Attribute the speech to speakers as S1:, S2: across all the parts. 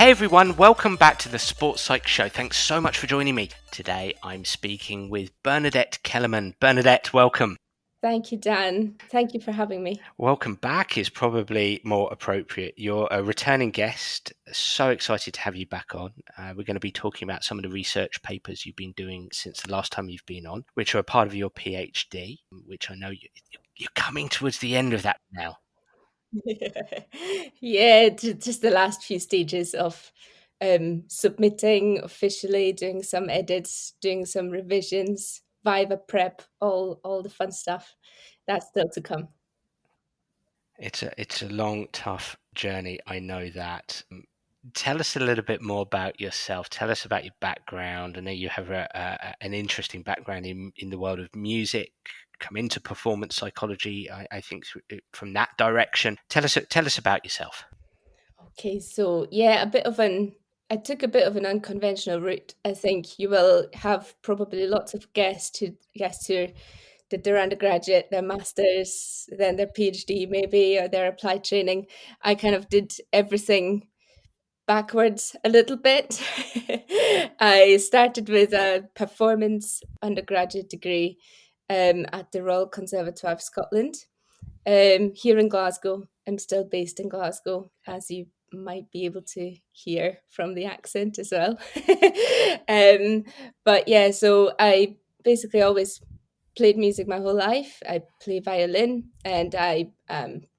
S1: Hey everyone, welcome back to the Sport Psych Show. Thanks so much for joining me. Today I'm speaking with Bernadette Kellermann. Bernadette, welcome.
S2: Thank you, Dan. Thank you for having me.
S1: Welcome back is probably more appropriate. You're a returning guest. So excited to have you back on. We're going to be talking about some of the research papers you've been doing since the last time you've been on, which are a part of your PhD, which I know you're coming towards the end of that now.
S2: Yeah, just the last few stages of submitting officially, doing some edits, doing some revisions, Viva prep, all the fun stuff. That's still to come.
S1: It's a long, tough journey. I know that. Tell us a little bit more about yourself. Tell us about your background. I know you have an interesting background in the world of music. Come into performance psychology, I think, from that direction. Tell us about yourself.
S2: Okay, so yeah, I took a bit of an unconventional route. I think you will have probably lots of guests who did their undergraduate, their masters, then their PhD maybe, or their applied training. I kind of did everything backwards a little bit. I started with a performance undergraduate degree at the Royal Conservatoire of Scotland here in Glasgow. I'm still based in Glasgow, as you might be able to hear from the accent as well. But yeah, so I basically always played music my whole life. I play violin, and I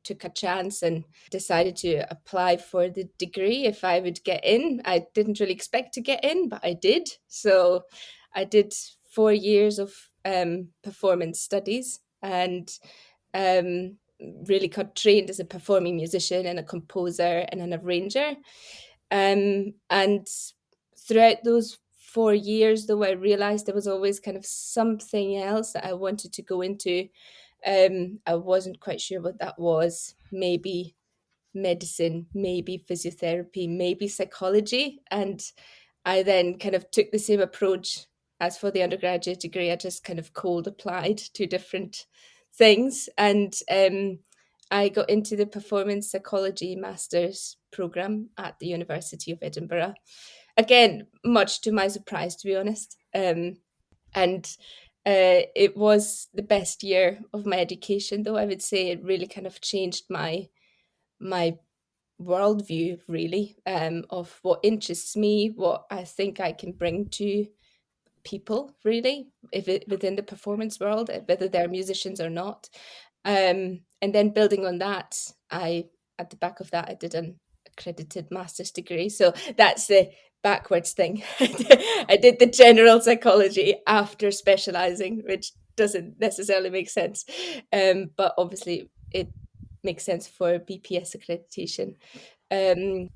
S2: took a chance and decided to apply for the degree if I would get in. I didn't really expect to get in, but I did. So I did 4 years of performance studies and really got trained as a performing musician and a composer and an arranger. And throughout those 4 years, though, I realized there was always kind of something else that I wanted to go into. I wasn't quite sure what that was. Maybe medicine, maybe physiotherapy, maybe psychology. And I then kind of took the same approach as for the undergraduate degree. I just kind of cold applied to different things. And I got into the performance psychology master's program at the University of Edinburgh. Again, much to my surprise, to be honest. And it was the best year of my education, though I would say it really kind of changed my worldview, really, of what interests me, what I think I can bring to people, really, within the performance world, whether they're musicians or not. And then building on that, at the back of that, I did an accredited master's degree. So that's the backwards thing. I did the general psychology after specializing, which doesn't necessarily make sense. But obviously it makes sense for BPS accreditation. And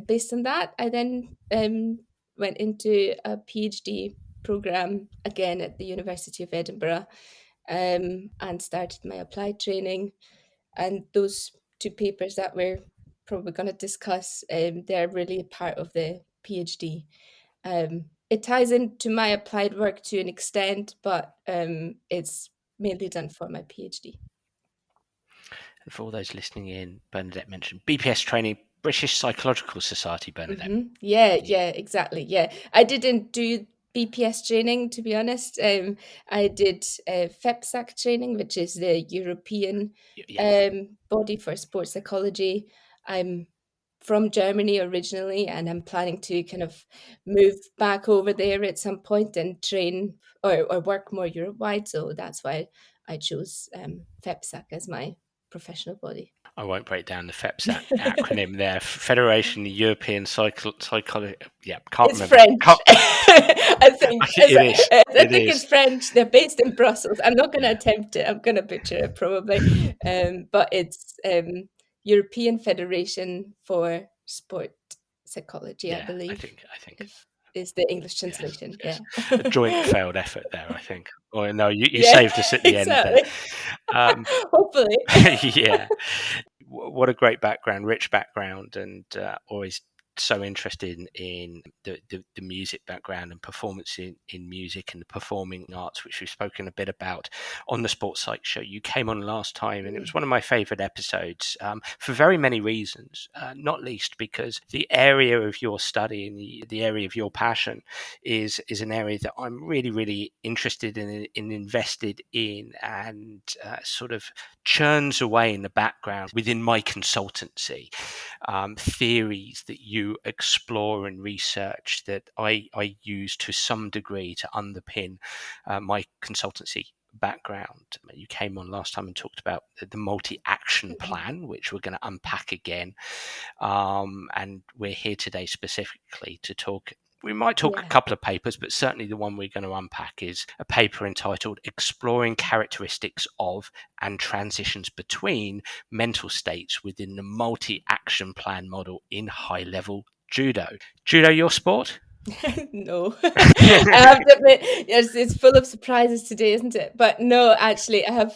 S2: based on that, I then went into a PhD program again at the University of Edinburgh, and started my applied training. And those two papers that we're probably going to discuss, they're really a part of the PhD. It ties into my applied work to an extent, but it's mainly done for my PhD.
S1: And for all those listening in, Bernadette mentioned BPS training, British Psychological Society, Bernadette.
S2: Mm-hmm. Yeah, exactly. Yeah, I didn't do BPS training, to be honest. I did FEPSAC training, which is the European body for sports psychology. I'm from Germany originally, and I'm planning to kind of move back over there at some point and train or work more Europe-wide. So that's why I chose FEPSAC as my professional body.
S1: I won't break down the FEPSAC acronym there. Federation European Psychology. Yeah, can't
S2: It's
S1: remember.
S2: French. I think
S1: It is.
S2: I think it's French. They're based in Brussels. I'm not going to attempt it. I'm going to butcher it probably. But it's European Federation for Sport Psychology, I believe.
S1: I think
S2: is the English translation.
S1: Yes.
S2: Yeah.
S1: A joint failed effort there, I think. Or no, you saved us at the end there.
S2: Hopefully.
S1: Yeah. What a great background, rich background, and always so interested in the music background and performance in music and the performing arts, which we've spoken a bit about on the Sports Psych show. You came on last time, and it was one of my favourite episodes for very many reasons, not least because the area of your study and the area of your passion is an area that I'm really, really interested in invested in, and sort of churns away in the background within my consultancy. Theories that you explore and research that I use to some degree to underpin my consultancy background. You came on last time and talked about the multi-action plan, which we're going to unpack again. And we're here today specifically to talk. We might talk a couple of papers, but certainly the one we're going to unpack is a paper entitled Exploring Characteristics of and Transitions Between Mental States Within the Multi-Action Plan Model in High-Level Judo. Judo, your sport?
S2: No. I have to admit, yes, it's full of surprises today, isn't it? But no, actually, I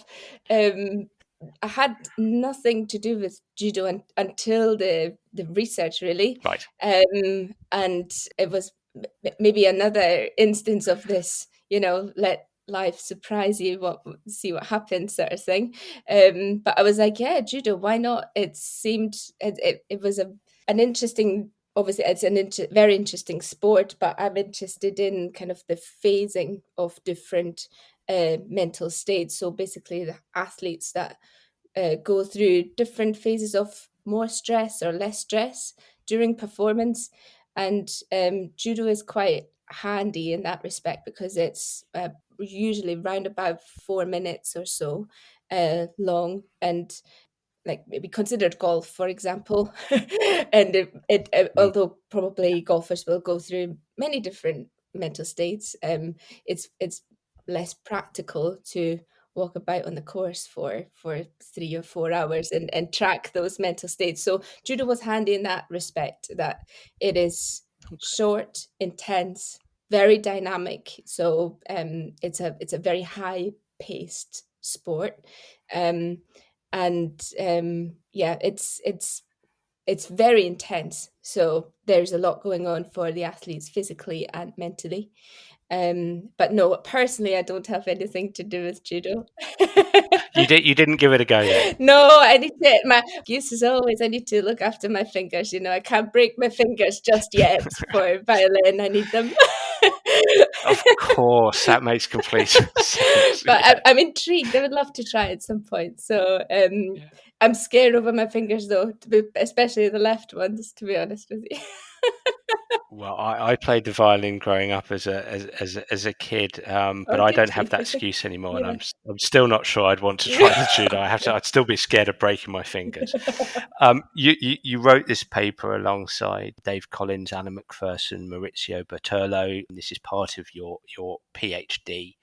S2: had nothing to do with judo until the research, really.
S1: Right.
S2: And it was maybe another instance of this, let life surprise you, see what happens sort of thing. But I was like, yeah, judo, why not? It seemed it was an interesting. Obviously, it's very interesting sport, but I'm interested in kind of the phasing of different mental states. So basically, the athletes that go through different phases of more stress or less stress during performance. And judo is quite handy in that respect because it's usually around about 4 minutes or so long, and like maybe considered golf, for example. And although probably golfers will go through many different mental states, it's less practical to walk about on the course for 3 or 4 hours and track those mental states. So judo was handy in that respect, that it is short, intense, very dynamic. So it's a very high paced sport. And it's very intense. So there's a lot going on for the athletes physically and mentally. But no, personally, I don't have anything to do with judo.
S1: You didn't give it a go then?
S2: No, I need to. My excuse is always I need to look after my fingers. I can't break my fingers just yet for violin. I need them.
S1: Of course, that makes complete sense.
S2: But
S1: Yeah.
S2: I'm intrigued. I would love to try at some point. So I'm scared over my fingers, though, especially the left ones, to be honest with you.
S1: Well, I played the violin growing up as a kid, but
S2: Oh,
S1: I
S2: did
S1: don't have
S2: you?
S1: that excuse anymore, and
S2: Yeah.
S1: I'm still not sure I'd want to try the judo. I'd still be scared of breaking my fingers. You wrote this paper alongside Dave Collins, Alan MacPherson, Maurizio Bertollo. This is part of your PhD,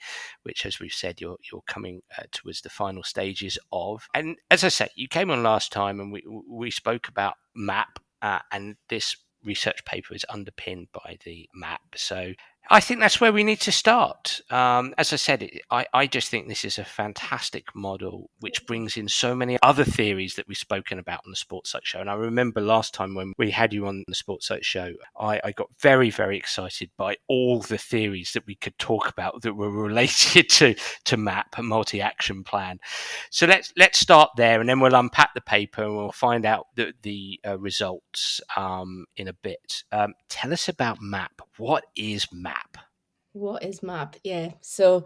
S1: which, as we've said, you're coming towards the final stages of. And as I say, you came on last time, and we spoke about MAP, and this research paper is underpinned by the MAP. So I think that's where we need to start. As I said, I just think this is a fantastic model which brings in so many other theories that we've spoken about on the Sports Psych show. And I remember last time when we had you on the Sports Psych show, I got very, very excited by all the theories that we could talk about that were related to MAP, a multi-action plan. So let's start there, and then we'll unpack the paper and we'll find out the results in a bit. Tell us about MAP. What is MAP?
S2: What is MAP? Yeah. So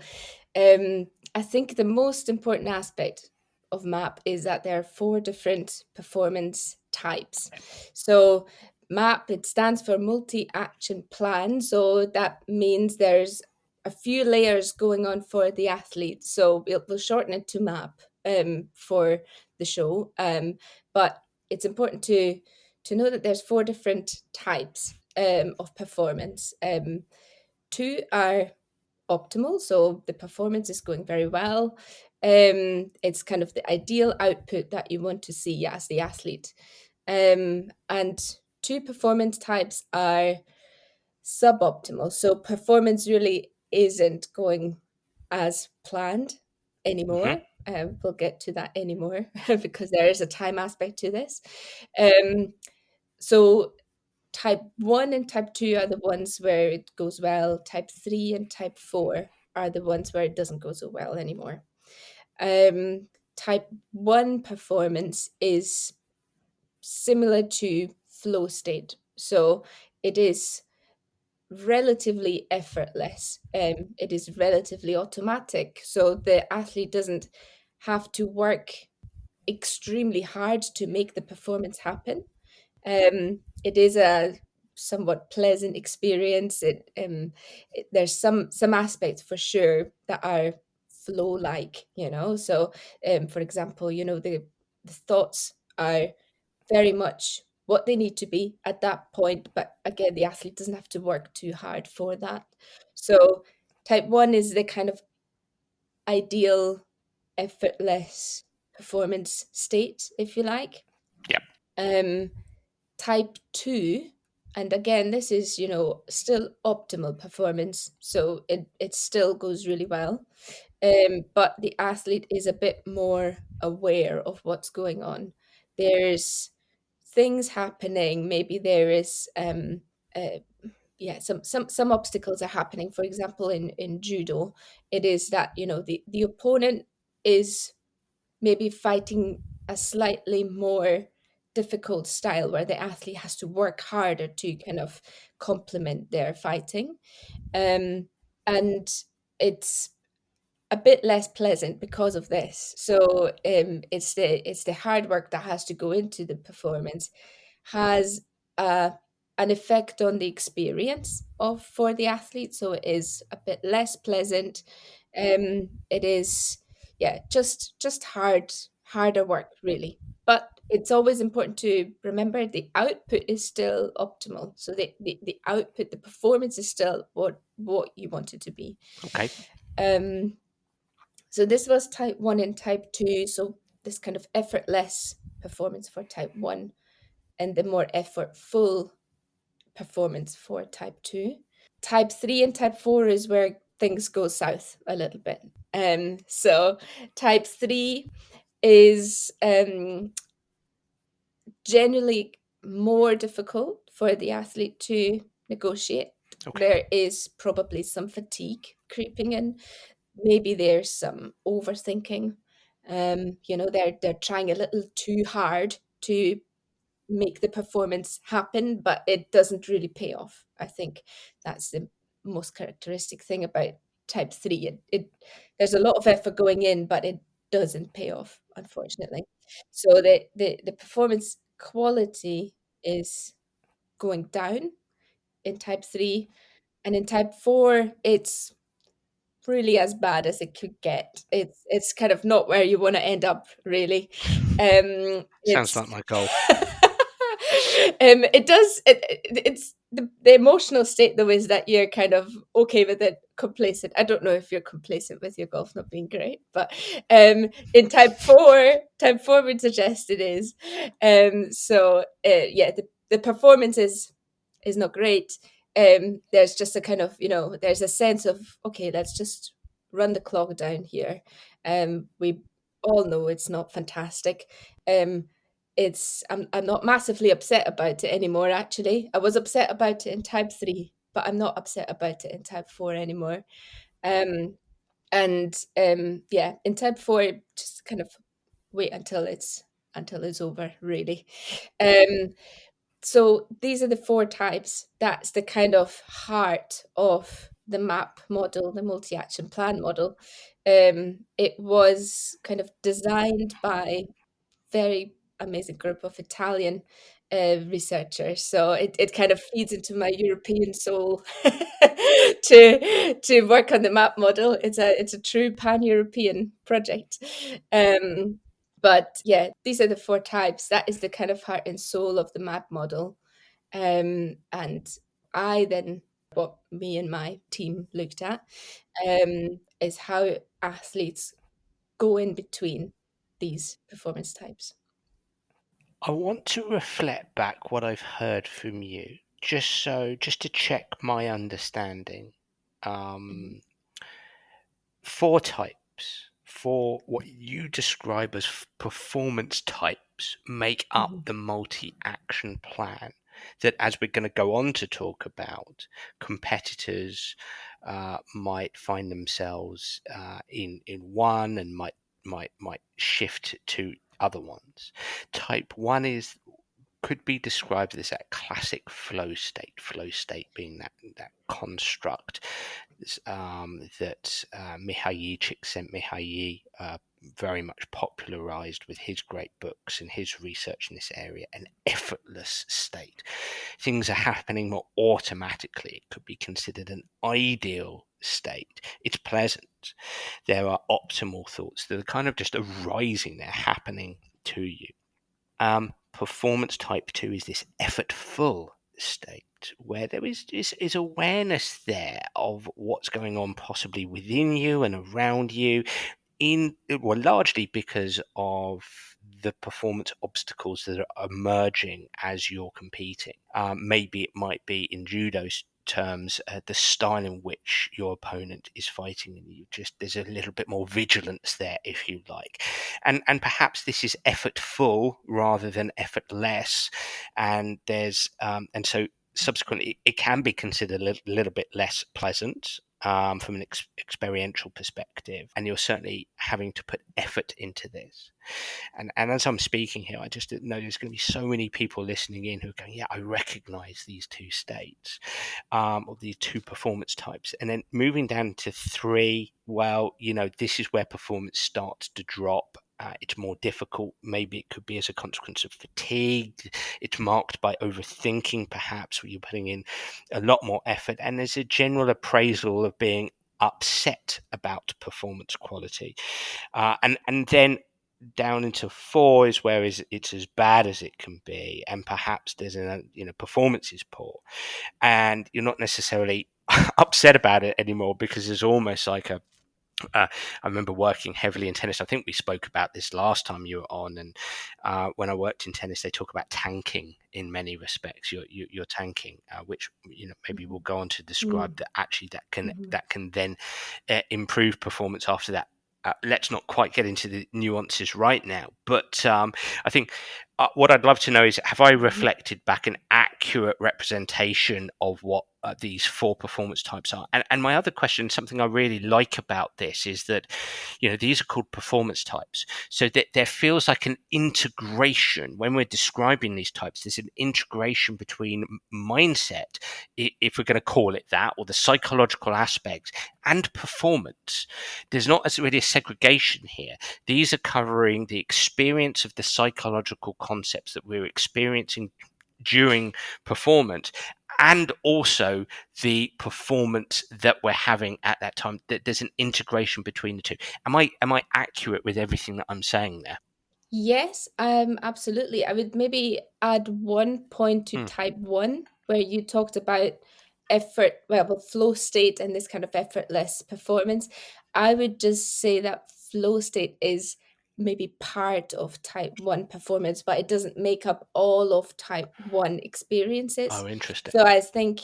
S2: I think the most important aspect of MAP is that there are 4 different performance types. So MAP, it stands for multi-action plan. So that means there's a few layers going on for the athlete. So we'll shorten it to MAP for the show. But it's important to know that there's 4 different types of performance. 2 are optimal, so the performance is going very well. It's kind of the ideal output that you want to see as the athlete. And 2 performance types are suboptimal. So performance really isn't going as planned anymore. We'll get to that anymore because there is a time aspect to this. So Type 1 and type 2 are the ones where it goes well. Type 3 and type 4 are the ones where it doesn't go so well anymore. Type 1 performance is similar to flow state. So it is relatively effortless. It is relatively automatic. So the athlete doesn't have to work extremely hard to make the performance happen. It is a somewhat pleasant experience. There's some aspects for sure that are flow like, So, for example, the thoughts are very much what they need to be at that point, but again, the athlete doesn't have to work too hard for that. So, type 1 is the kind of ideal effortless performance state, if you like.
S1: Yeah.
S2: Type 2, and again, this is, still optimal performance, so it still goes really well. But the athlete is a bit more aware of what's going on. There's things happening. Maybe there is some obstacles are happening. For example, in judo, it is that the opponent is maybe fighting a slightly more difficult style where the athlete has to work harder to kind of complement their fighting. And it's a bit less pleasant because of this. So it's the hard work that has to go into the performance has uh, an effect on the experience of for the athlete. So it is a bit less pleasant. It is just harder work really. But it's always important to remember the output is still optimal. So the output, the performance is still what you want it to be.
S1: Okay.
S2: So this was type 1 and type 2. So this kind of effortless performance for type 1 and the more effortful performance for type 2. Type 3 and type 4 is where things go south a little bit. So type 3 is generally more difficult for the athlete to negotiate.
S1: Okay.
S2: There is probably some fatigue creeping in. Maybe there's some overthinking. They're trying a little too hard to make the performance happen, but it doesn't really pay off. I think that's the most characteristic thing about type 3. There's a lot of effort going in, but it doesn't pay off, unfortunately. So the performance quality is going down in type 3, and in type 4 it's really as bad as it could get. It's kind of not where you want to end up, really.
S1: Sounds
S2: It's
S1: like my goal.
S2: it does. It's the emotional state though is that you're kind of okay with it, complacent. I don't know if you're complacent with your golf not being great, but in type 4 would suggest it is. The performance is not great. There's just a kind of, there's a sense of, okay, let's just run the clock down here. We all know it's not fantastic. I'm not massively upset about it anymore, actually. I was upset about it in type 3, but I'm not upset about it in type 4 anymore. In type 4, just kind of wait until it's over, really. So these are the 4 types. That's the kind of heart of the MAP model, the multi-action plan model. It was kind of designed by very amazing group of Italian researchers. So it kind of feeds into my European soul to work on the MAP model. It's a true pan-European project. But yeah, these are the 4 types. That is the kind of heart and soul of the MAP model. And what me and my team looked at is how athletes go in between these performance types.
S1: I want to reflect back what I've heard from you, just to check my understanding.
S2: Mhm.
S1: 4 types, 4 what you describe as performance types make up
S2: Mhm.
S1: the multi-action plan. that, as we're going to go on to talk about, competitors might find themselves in one and might shift to other ones. Type 1 could be described as that classic flow state being that construct that Mihaly Csikszentmihalyi very much popularized with his great books and his research in this area, an effortless state. Things are happening more automatically. It could be considered an ideal state. It's pleasant. There are optimal thoughts that are kind of just arising, they're happening to you. Performance type 2 is this effortful state where there is awareness there of what's going on possibly within you and around you, largely because of the performance obstacles that are emerging as you're competing. Maybe it might be, in judo's terms, the style in which your opponent is fighting, and there's a little bit more vigilance there, if you like, and perhaps this is effortful rather than effortless, and so subsequently it can be considered a little bit less pleasant from an experiential perspective, and you're certainly having to put effort into this. And as I'm speaking here, I just know there's going to be so many people listening in who are going, yeah, I recognize these two states, or these two performance types. And then moving down to 3, well, this is where performance starts to drop. It's more difficult. Maybe it could be as a consequence of fatigue. It's marked by overthinking, perhaps, where you're putting in a lot more effort. And there's a general appraisal of being upset about performance quality. And then down into 4 is where it's as bad as it can be. And perhaps there's performance is poor. And you're not necessarily upset about it anymore, because there's almost like I remember working heavily in tennis. I think we spoke about this last time you were on. And when I worked in tennis, they talk about tanking in many respects. You're tanking, which maybe we'll go on to describe that. Actually, that can then improve performance after that. Let's not quite get into the nuances right now, but I think what I'd love to know is, have I reflected back an accurate representation of what these 4 performance types are? And my other question, something I really like about this, is that these are called performance types, so that there feels like an integration when we're describing these types. There's an integration between mindset, if we're going to call it that, or the psychological aspects, and performance. There's not really a segregation here. These are covering the experience of the psychological concepts that we're experiencing during performance, and also the performance that we're having at that time. There's an integration between the two. Am I accurate with everything that I'm saying there?
S2: Yes, absolutely. I would maybe add one point to type 1, where you talked about flow state and this kind of effortless performance. I would just say that flow state is maybe part of type 1 performance, but it doesn't make up all of type 1 experiences.
S1: Oh, interesting.
S2: So I think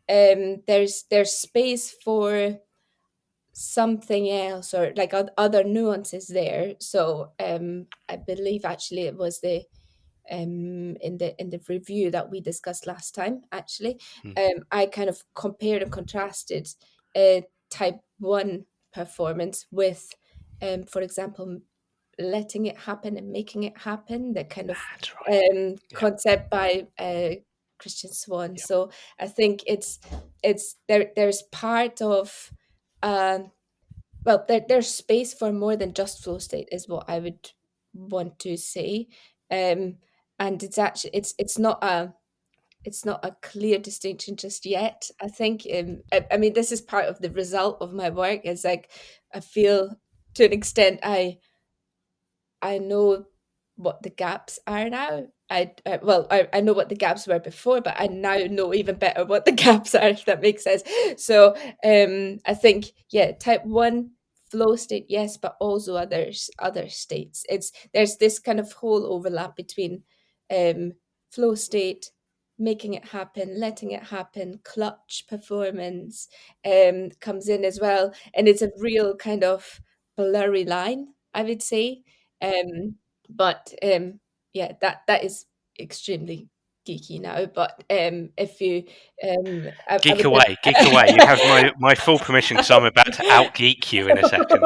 S2: there's space for something else, or like other nuances there. So I believe actually it was the in the review that we discussed last time, actually, I kind of compared and contrasted type 1 performance with for example, letting it happen and making it happen, the kind of
S1: That's right.
S2: concept by Christian Swan.
S1: Yeah.
S2: So I think it's there's part of there's space for more than just flow state, is what I would want to say. And it's actually it's not a clear distinction just yet. I think I mean, this is part of the result of my work. Is like, I feel to an extent I know what the gaps are now. I know what the gaps were before, but I now know even better what the gaps are, if that makes sense. So I think, yeah, type 1 flow state, yes, but also other states. There's this kind of whole overlap between flow state, making it happen, letting it happen, clutch performance comes in as well, and it's a real kind of blurry line, I would say. But yeah, that is extremely geeky now, but if you, I
S1: Geek
S2: would just.
S1: away, geek away. You have my full permission because I'm about to out geek you in a second.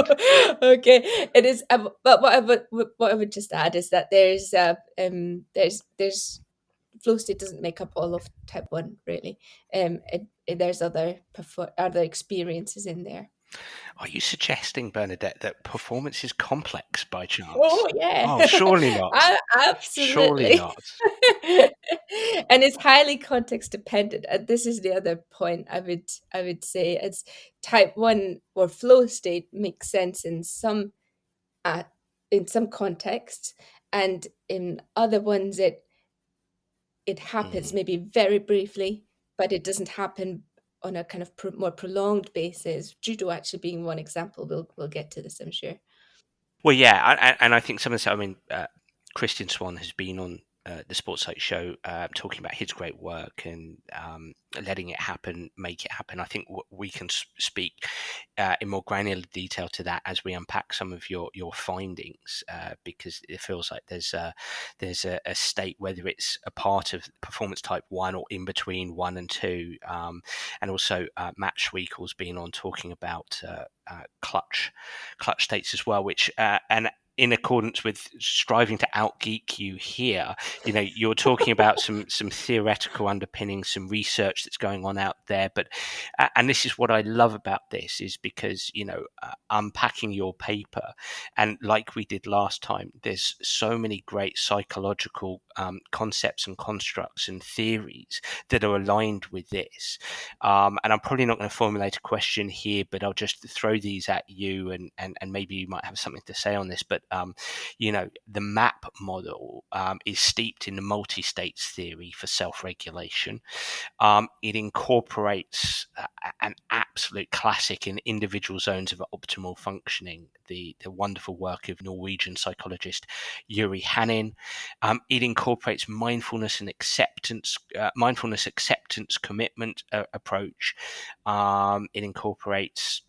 S2: Okay, it is. But what I would just add is that there's flow state doesn't make up all of type 1 really. There's other experiences in there.
S1: Are you suggesting, Bernadette, that performance is complex by chance?
S2: Oh yeah.
S1: Oh, surely not. Surely
S2: Absolutely.
S1: not.
S2: And it's highly context dependent, and this is the other point I would say. It's type 1 or flow state makes sense uh, in some contexts, and in other ones it happens maybe very briefly, but it doesn't happen on a kind of more prolonged basis. Judo actually being one example. We'll get to this, I'm sure.
S1: Well, yeah, and I think some of the, I mean, Christian Swan has been on the Sports Psych show talking about his great work and letting it happen, make it happen. I think we can speak in more granular detail to that as we unpack some of your findings, because it feels like there's a state, whether it's a part of performance type 1 or in between 1 and 2, and also Matt Schweikel's been on talking about clutch states as well, which and in accordance with striving to outgeek you here, you're talking about some theoretical underpinnings, some research that's going on out there. But and this is what I love about this, is because unpacking your paper, and like we did last time, there's so many great psychological concepts and constructs and theories that are aligned with this. And I'm probably not going to formulate a question here, but I'll just throw these at you, and maybe you might have something to say on this. But the MAP model is steeped in the multi-states theory for self-regulation. It incorporates an absolute classic in individual zones of optimal functioning, the wonderful work of Norwegian psychologist Yuri Hanin. It incorporates mindfulness and acceptance, commitment approach. It incorporates,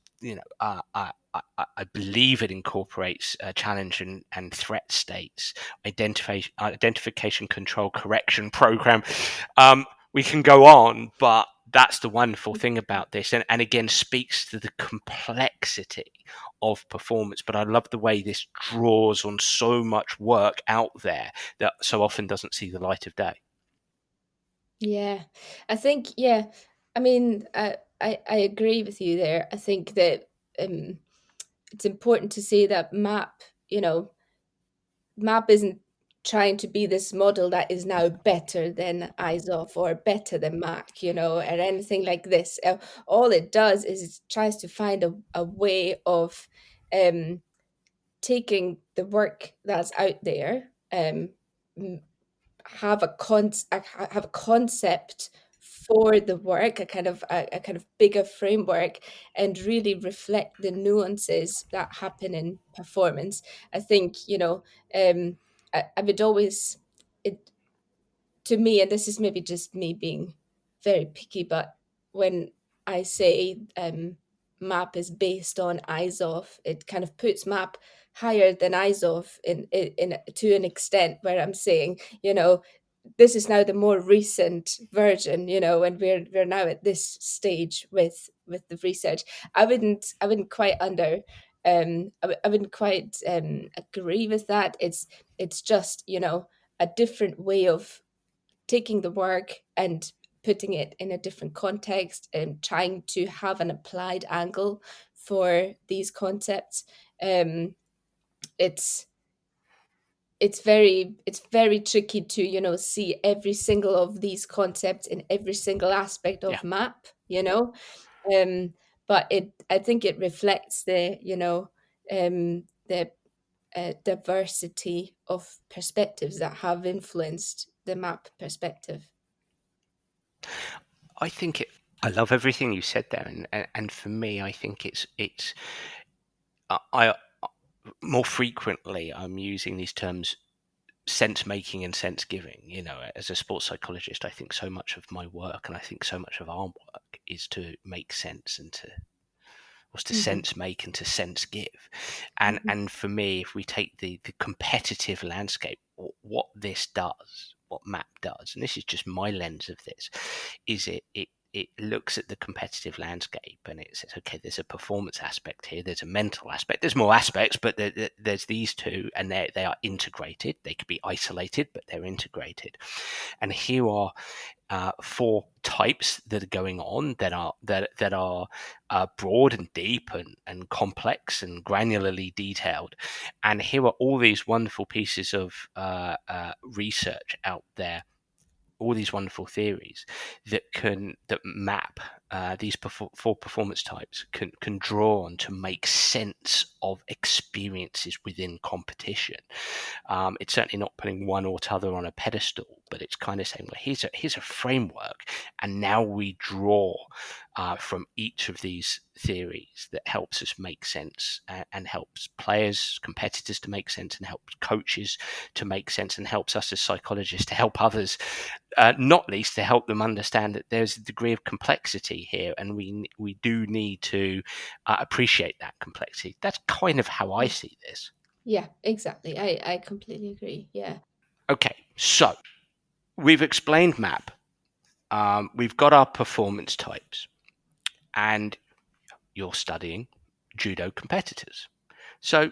S1: I believe it incorporates challenge and threat states, identification, control, correction program. We can go on, but that's the wonderful thing about this, and again speaks to the complexity of performance. But I love the way this draws on so much work out there that so often doesn't see the light of day.
S2: Yeah, I think, yeah, I mean, I agree with you there. I think that it's important to say that MAP isn't trying to be this model that is now better than eyes off or better than Mac, or anything like this. All it does is it tries to find a way of taking the work that's out there, have a concept for the work, a kind of bigger framework, and really reflect the nuances that happen in performance. I think I would always, it to me, and this is maybe just me being very picky, but when I say MAP is based on eyes off, it kind of puts MAP higher than eyes off in to an extent where I'm saying, this is now the more recent version, and we're now at this stage with the research. I wouldn't quite I wouldn't quite agree with that. It's just, a different way of taking the work and putting it in a different context and trying to have an applied angle for these concepts. It's very tricky to see every single of these concepts in every single aspect
S1: Yeah.
S2: of MAP, but I think it reflects the diversity of perspectives that have influenced the MAP perspective.
S1: I love everything you said there, and for me, I think it's I more frequently I'm using these terms sense making and sense giving. As a sports psychologist, I think so much of my work, and I think so much of our work, is to make sense and to
S2: Mm-hmm.
S1: sense make and to sense give.
S2: Mm-hmm.
S1: And for me, if we take the competitive landscape, what this does what MAP does, and this is just my lens of this, is it looks at the competitive landscape and it says, okay, there's a performance aspect here, there's a mental aspect, there's more aspects, but there's these two, and they are integrated. They could be isolated, but they're integrated. And here are 4 types that are going on that are broad and deep and complex and granularly detailed. And here are all these wonderful pieces of research out there, all these wonderful theories that map these 4 performance types, can draw on to make sense of experiences within competition. It's certainly not putting one or t'other on a pedestal, but it's kind of saying, well, here's a framework, and now we draw from each of these theories that helps us make sense, and helps players, competitors to make sense, and helps coaches to make sense, and helps us as psychologists to help others, not least to help them understand that there's a degree of complexity here, and we do need to appreciate that complexity. That's kind of how I see this.
S2: Yeah, exactly. I completely agree. Yeah.
S1: Okay, so we've explained MAP. We've got our performance types, and you're studying judo competitors. So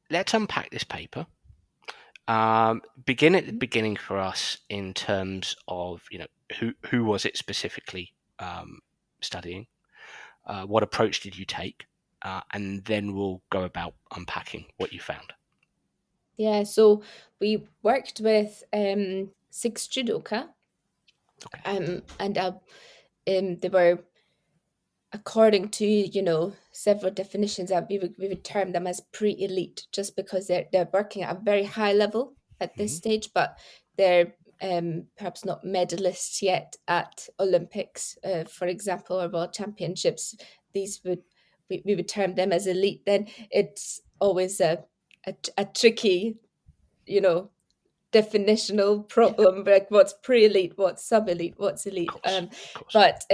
S1: let's unpack this paper. Begin at the beginning for us in terms of, who was it specifically studying? What approach did you take? And then we'll go about unpacking what you found.
S2: Yeah, so we worked with 6 judoka,
S1: Okay.
S2: and they were, according to several definitions, that we would term them as pre-elite, just because they're working at a very high level at this
S1: Mhm.
S2: stage, but they're perhaps not medalists yet at Olympics, for example, or World Championships. These we would term them as elite. Then it's always a tricky, you know, definitional
S1: Yeah,
S2: problem, like what's pre-elite, what's sub-elite, what's
S1: of
S2: elite.
S1: course, of course.
S2: But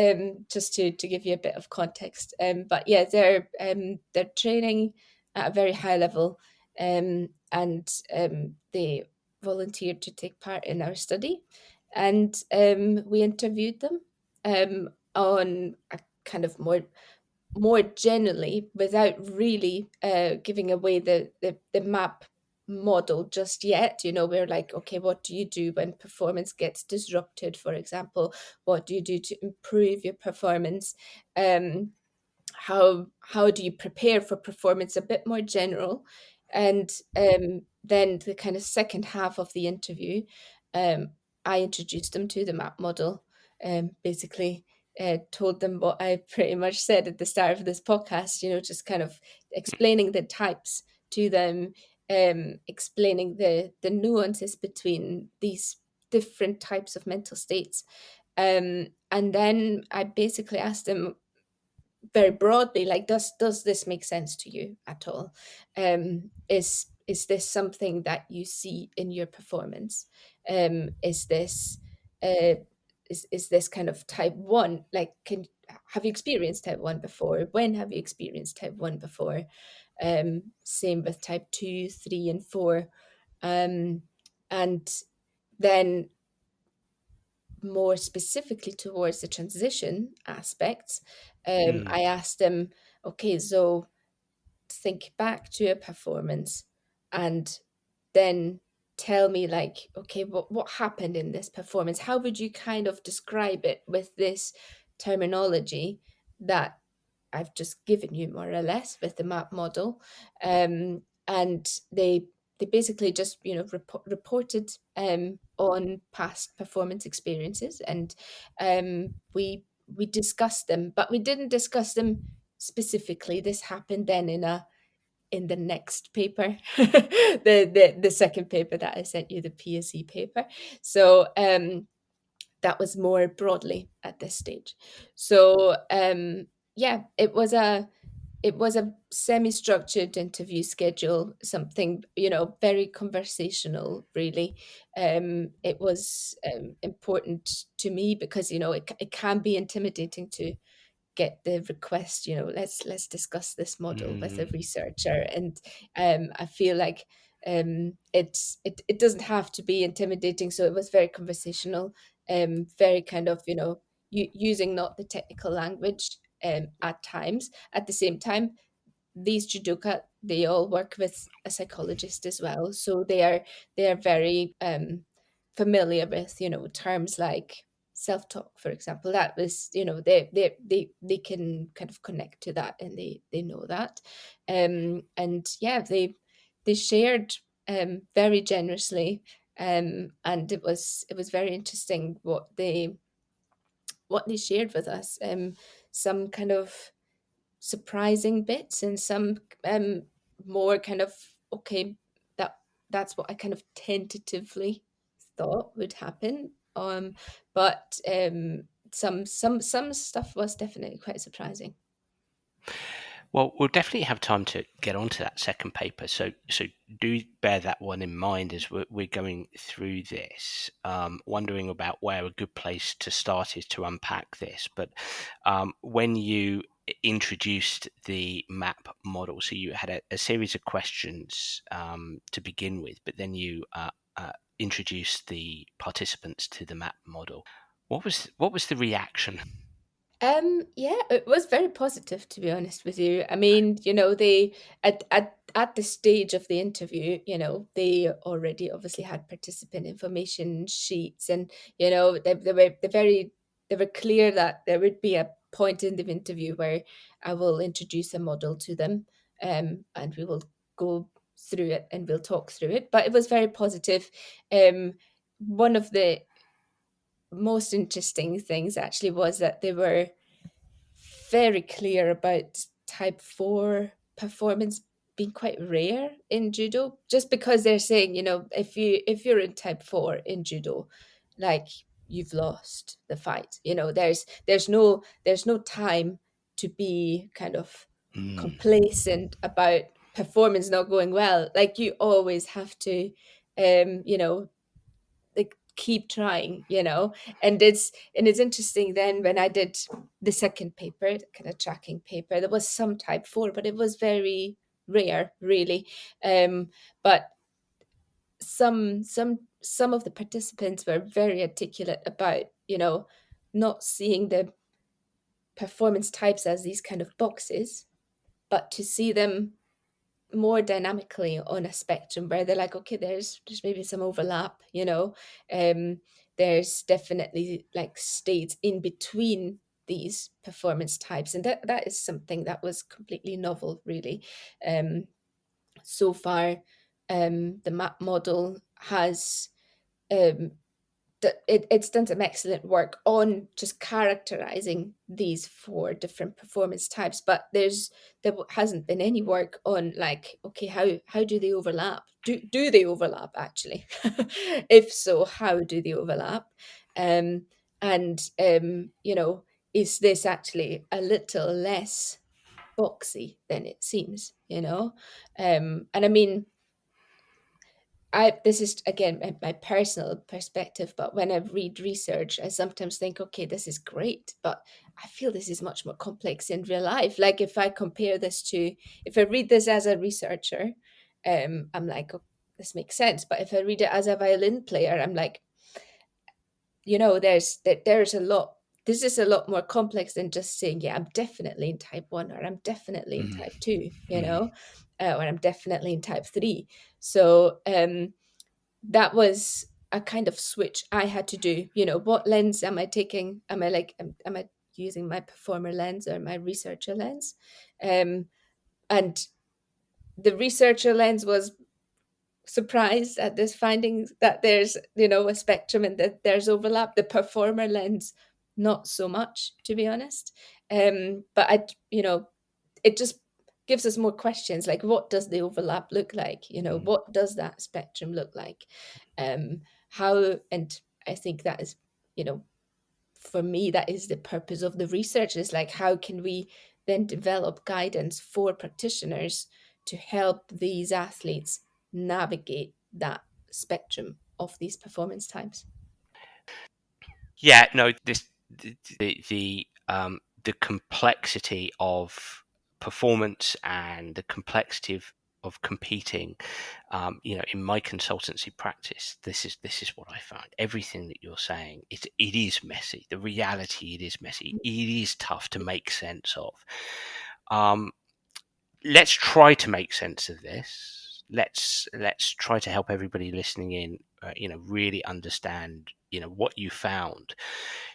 S2: just to give you a bit of context, but yeah, they're training at a very high level, and they volunteered to take part in our study, and we interviewed them on a kind of more generally, without really giving away the MAP model just yet. We're like, okay, what do you do when performance gets disrupted, for example? What do you do to improve your performance? How do you prepare for performance? A bit more general. And then the kind of second half of the interview, um, I introduced them to the MAP model, basically told them what I pretty much said at the start of this podcast, just kind of explaining the types to them, explaining the nuances between these different types of mental states. And then I basically asked them very broadly, like, does this make sense to you at all? Is this something that you see in your performance? Is this uh, is this kind of type 1? Like, have you experienced type 1 before? When have you experienced type 1 before? Same with type 2, 3, and 4. And then more specifically towards the transition aspects,
S1: Mm.
S2: I asked them, okay, so think back to a performance and then tell me, like, okay, what happened in this performance? How would you kind of describe it with this terminology that I've just given you, more or less, with the MAP model? And they basically just reported on past performance experiences, and we discussed them, but we didn't discuss them specifically. This happened then in the next paper, the second paper that I sent you, the PSE paper. So that was more broadly at this stage. So yeah, it was a semi-structured interview schedule, something very conversational, really. It was important to me because it can be intimidating to get the request, let's discuss this model with a
S1: Mm.
S2: researcher. And I feel like It doesn't have to be intimidating. So it was very conversational, very kind of, using not the technical language at times. At the same time, these judoka, they all work with a psychologist as well, so they are very familiar with, terms like self-talk, for example. That was, they can kind of connect to that, and they know that. And yeah, they shared very generously, and it was very interesting what they shared with us. Some kind of surprising bits, and some more kind of, okay, that that's what I kind of tentatively thought would happen. But some stuff was definitely quite surprising.
S1: Well, we'll definitely have time to get onto that second paper. So do bear that one in mind as we're going through this. Wondering about where a good place to start is to unpack this. But when you introduced the map model, so you had a series of questions to begin with, but then you introduced the participants to the map model. What was the reaction?
S2: Yeah, it was very positive, to be honest with you. I mean, they at the stage of the interview, they already obviously had participant information sheets, and they were clear that there would be a point in the interview where I will introduce a model to them, and we will go through it and we'll talk through it. But it was very positive. One of the most interesting things actually was that they were very clear about type 4 performance being quite rare in judo, just because they're saying, if you're in type 4 in judo, like, you've lost the fight. There's no time to be kind of
S1: Mm,
S2: complacent about performance not going well. Like, you always have to like, keep trying. And it's interesting. Then when I did the second paper, the kind of tracking paper, there was some type 4, but it was very rare, really. But some of the participants were very articulate about, not seeing the performance types as these kind of boxes, but to see them more dynamically on a spectrum, where they're like, okay, there's maybe some overlap. There's definitely like states in between these performance types, and that is something that was completely novel, really. So far, the map model has um, it's done some excellent work on just characterizing these 4 different performance types, but there hasn't been any work on, like, okay, how do they overlap? Do they overlap, actually? If so, how do they overlap? And is this actually a little less boxy than it seems? And I mean, this is again my personal perspective, but when I read research, I sometimes think, okay, this is great, but I feel this is much more complex in real life. Like, if I read this as a researcher, I'm like, oh, this makes sense. But if I read it as a violin player, I'm like, there's a lot. This is a lot more complex than just saying, yeah, I'm definitely in type 1, or I'm definitely in
S1: mm,
S2: type 2,
S1: mm,
S2: or I'm definitely in type 3. So that was a kind of switch I had to do. What lens am I taking? Am I using my performer lens or my researcher lens? And the researcher lens was surprised at this finding that there's, a spectrum and that there's overlap. The performer lens, not so much, to be honest. But it just gives us more questions, like, what does the overlap look like?
S1: mm.
S2: What does that spectrum look like? How And I think that is, for me, that is the purpose of the research, is like, how can we then develop guidance for practitioners to help these athletes navigate that spectrum of these performance types?
S1: Yeah, no, the complexity of performance and the complexity of of competing, in my consultancy practice, this is what I find. Everything that you're saying, it is messy. The reality, it is messy. It is tough to make sense of. Let's try to make sense of this. Let's try to help everybody listening in, really understand, what you found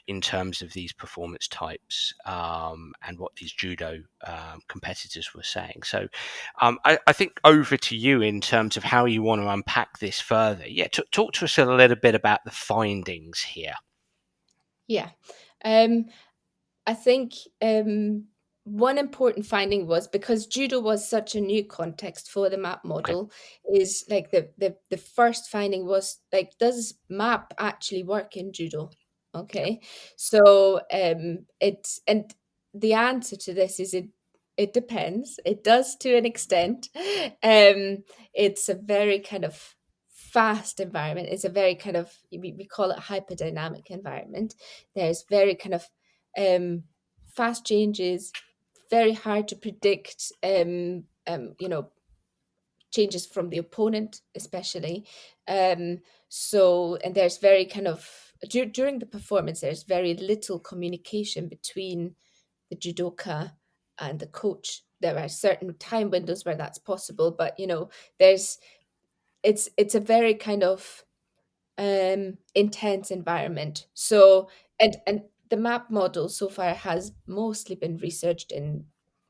S1: in terms of these performance types, and what these judo competitors were saying. So I think over to you in terms of how you want to unpack this further. Yeah, talk to us a little bit about the findings here.
S2: Yeah. I think one important finding was, because judo was such a new context for the MAP
S1: Okay.
S2: model, is like the first finding was like, does MAP actually work in judo? Okay, so and the answer to this is it depends. It does to an extent. It's a very kind of fast environment. It's a very kind of, we call it hyperdynamic environment. There's very kind of fast changes, very hard to predict, changes from the opponent, especially. So, and there's very kind of, during the performance, there's very little communication between the judoka and the coach. There are certain time windows where that's possible, but, there's, it's a very kind of intense environment. So, and the MAP model so far has mostly been researched in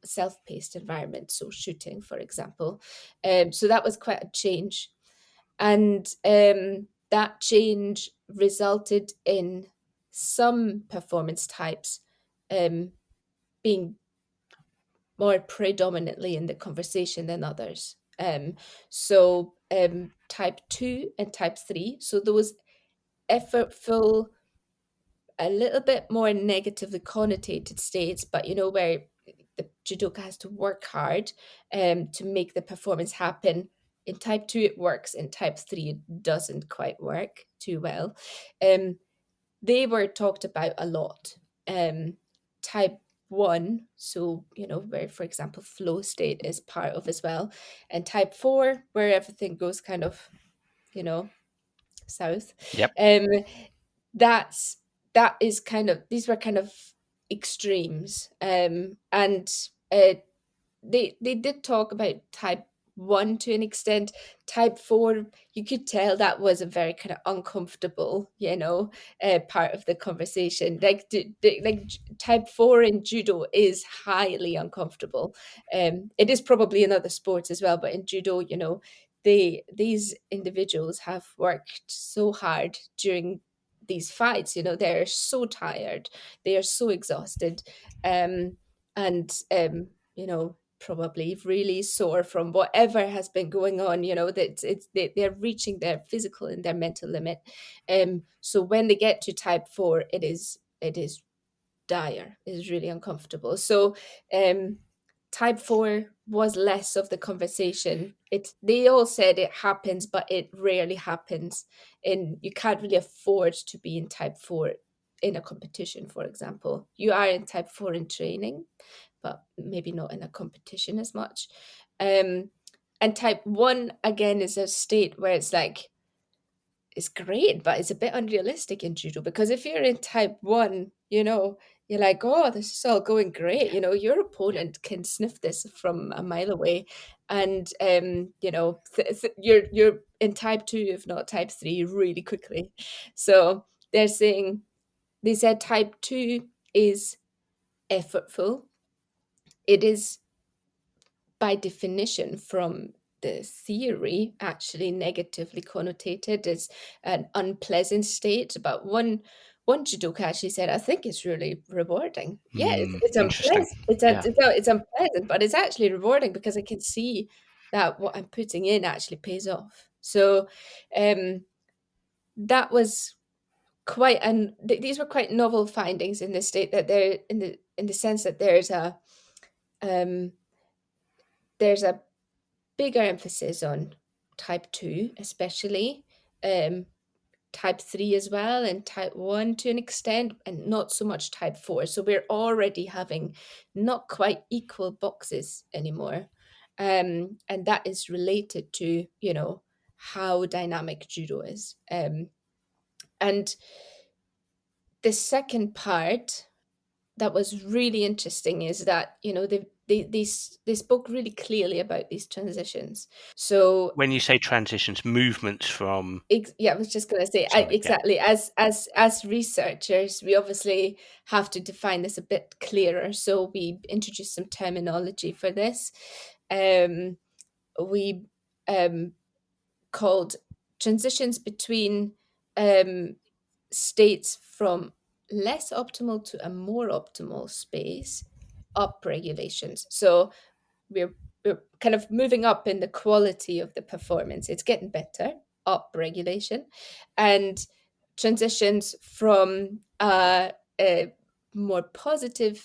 S2: self-paced environments, so shooting, for example. So that was quite a change, and that change resulted in some performance types being more predominantly in the conversation than others. So type 2 and type 3, so those effortful, a little bit more negatively connotated states, but where the judoka has to work hard to make the performance happen. In type 2 it works, in type 3 it doesn't quite work too well. They were talked about a lot. Type 1, so where, for example, flow state is part of as well, and type 4, where everything goes kind of south.
S1: Yep.
S2: um that's that is kind of, these were kind of extremes. And they did talk about type 1 to an extent. Type 4, you could tell that was a very kind of uncomfortable, part of the conversation. Like type 4 in judo is highly uncomfortable. It is probably in other sports as well, but in judo, these individuals have worked so hard during these fights. They're so tired, they are so exhausted, and probably really sore from whatever has been going on. That they're reaching their physical and their mental limit. So when they get to type 4, it is dire, it is really uncomfortable. So type 4 was less of the conversation. They all said it happens, but it rarely happens. And you can't really afford to be in type 4 in a competition, for example. You are in type 4 in training, but maybe not in a competition as much. And type 1, again, is a state where it's like, it's great, but it's a bit unrealistic in judo, because if you're in type 1, you're like, oh, this is all going great. Your
S1: Yep.
S2: opponent can sniff this from a mile away. And, you're in type 2, if not type 3, really quickly. So they said type 2 is effortful. It is, by definition, from the theory, actually negatively connotated as an unpleasant state. But one judoka actually said, "I think it's really rewarding. Yeah, it's
S1: Interesting.
S2: unpleasant.
S1: Yeah.
S2: It's unpleasant, but it's actually rewarding because I can see that what I'm putting in actually pays off." So, um, that was quite, and these were quite novel findings in the state, that they're in the sense that um there's a bigger emphasis on type 2, especially, um, type 3 as well, and type 1 to an extent, and not so much type 4. So we're already having not quite equal boxes anymore. And that is related to, how dynamic judo is. And the second part that was really interesting is that, they spoke really clearly about these transitions. So
S1: When you say transitions, movements from,
S2: yeah, I was just going to say,
S1: sorry, yeah.
S2: exactly, as researchers, we obviously have to define this a bit clearer. So we introduced some terminology for this. We called transitions between states from less optimal to a more optimal space, up regulations. So we're we're kind of moving up in the quality of the performance. It's getting better, up regulation, and transitions from a more positive,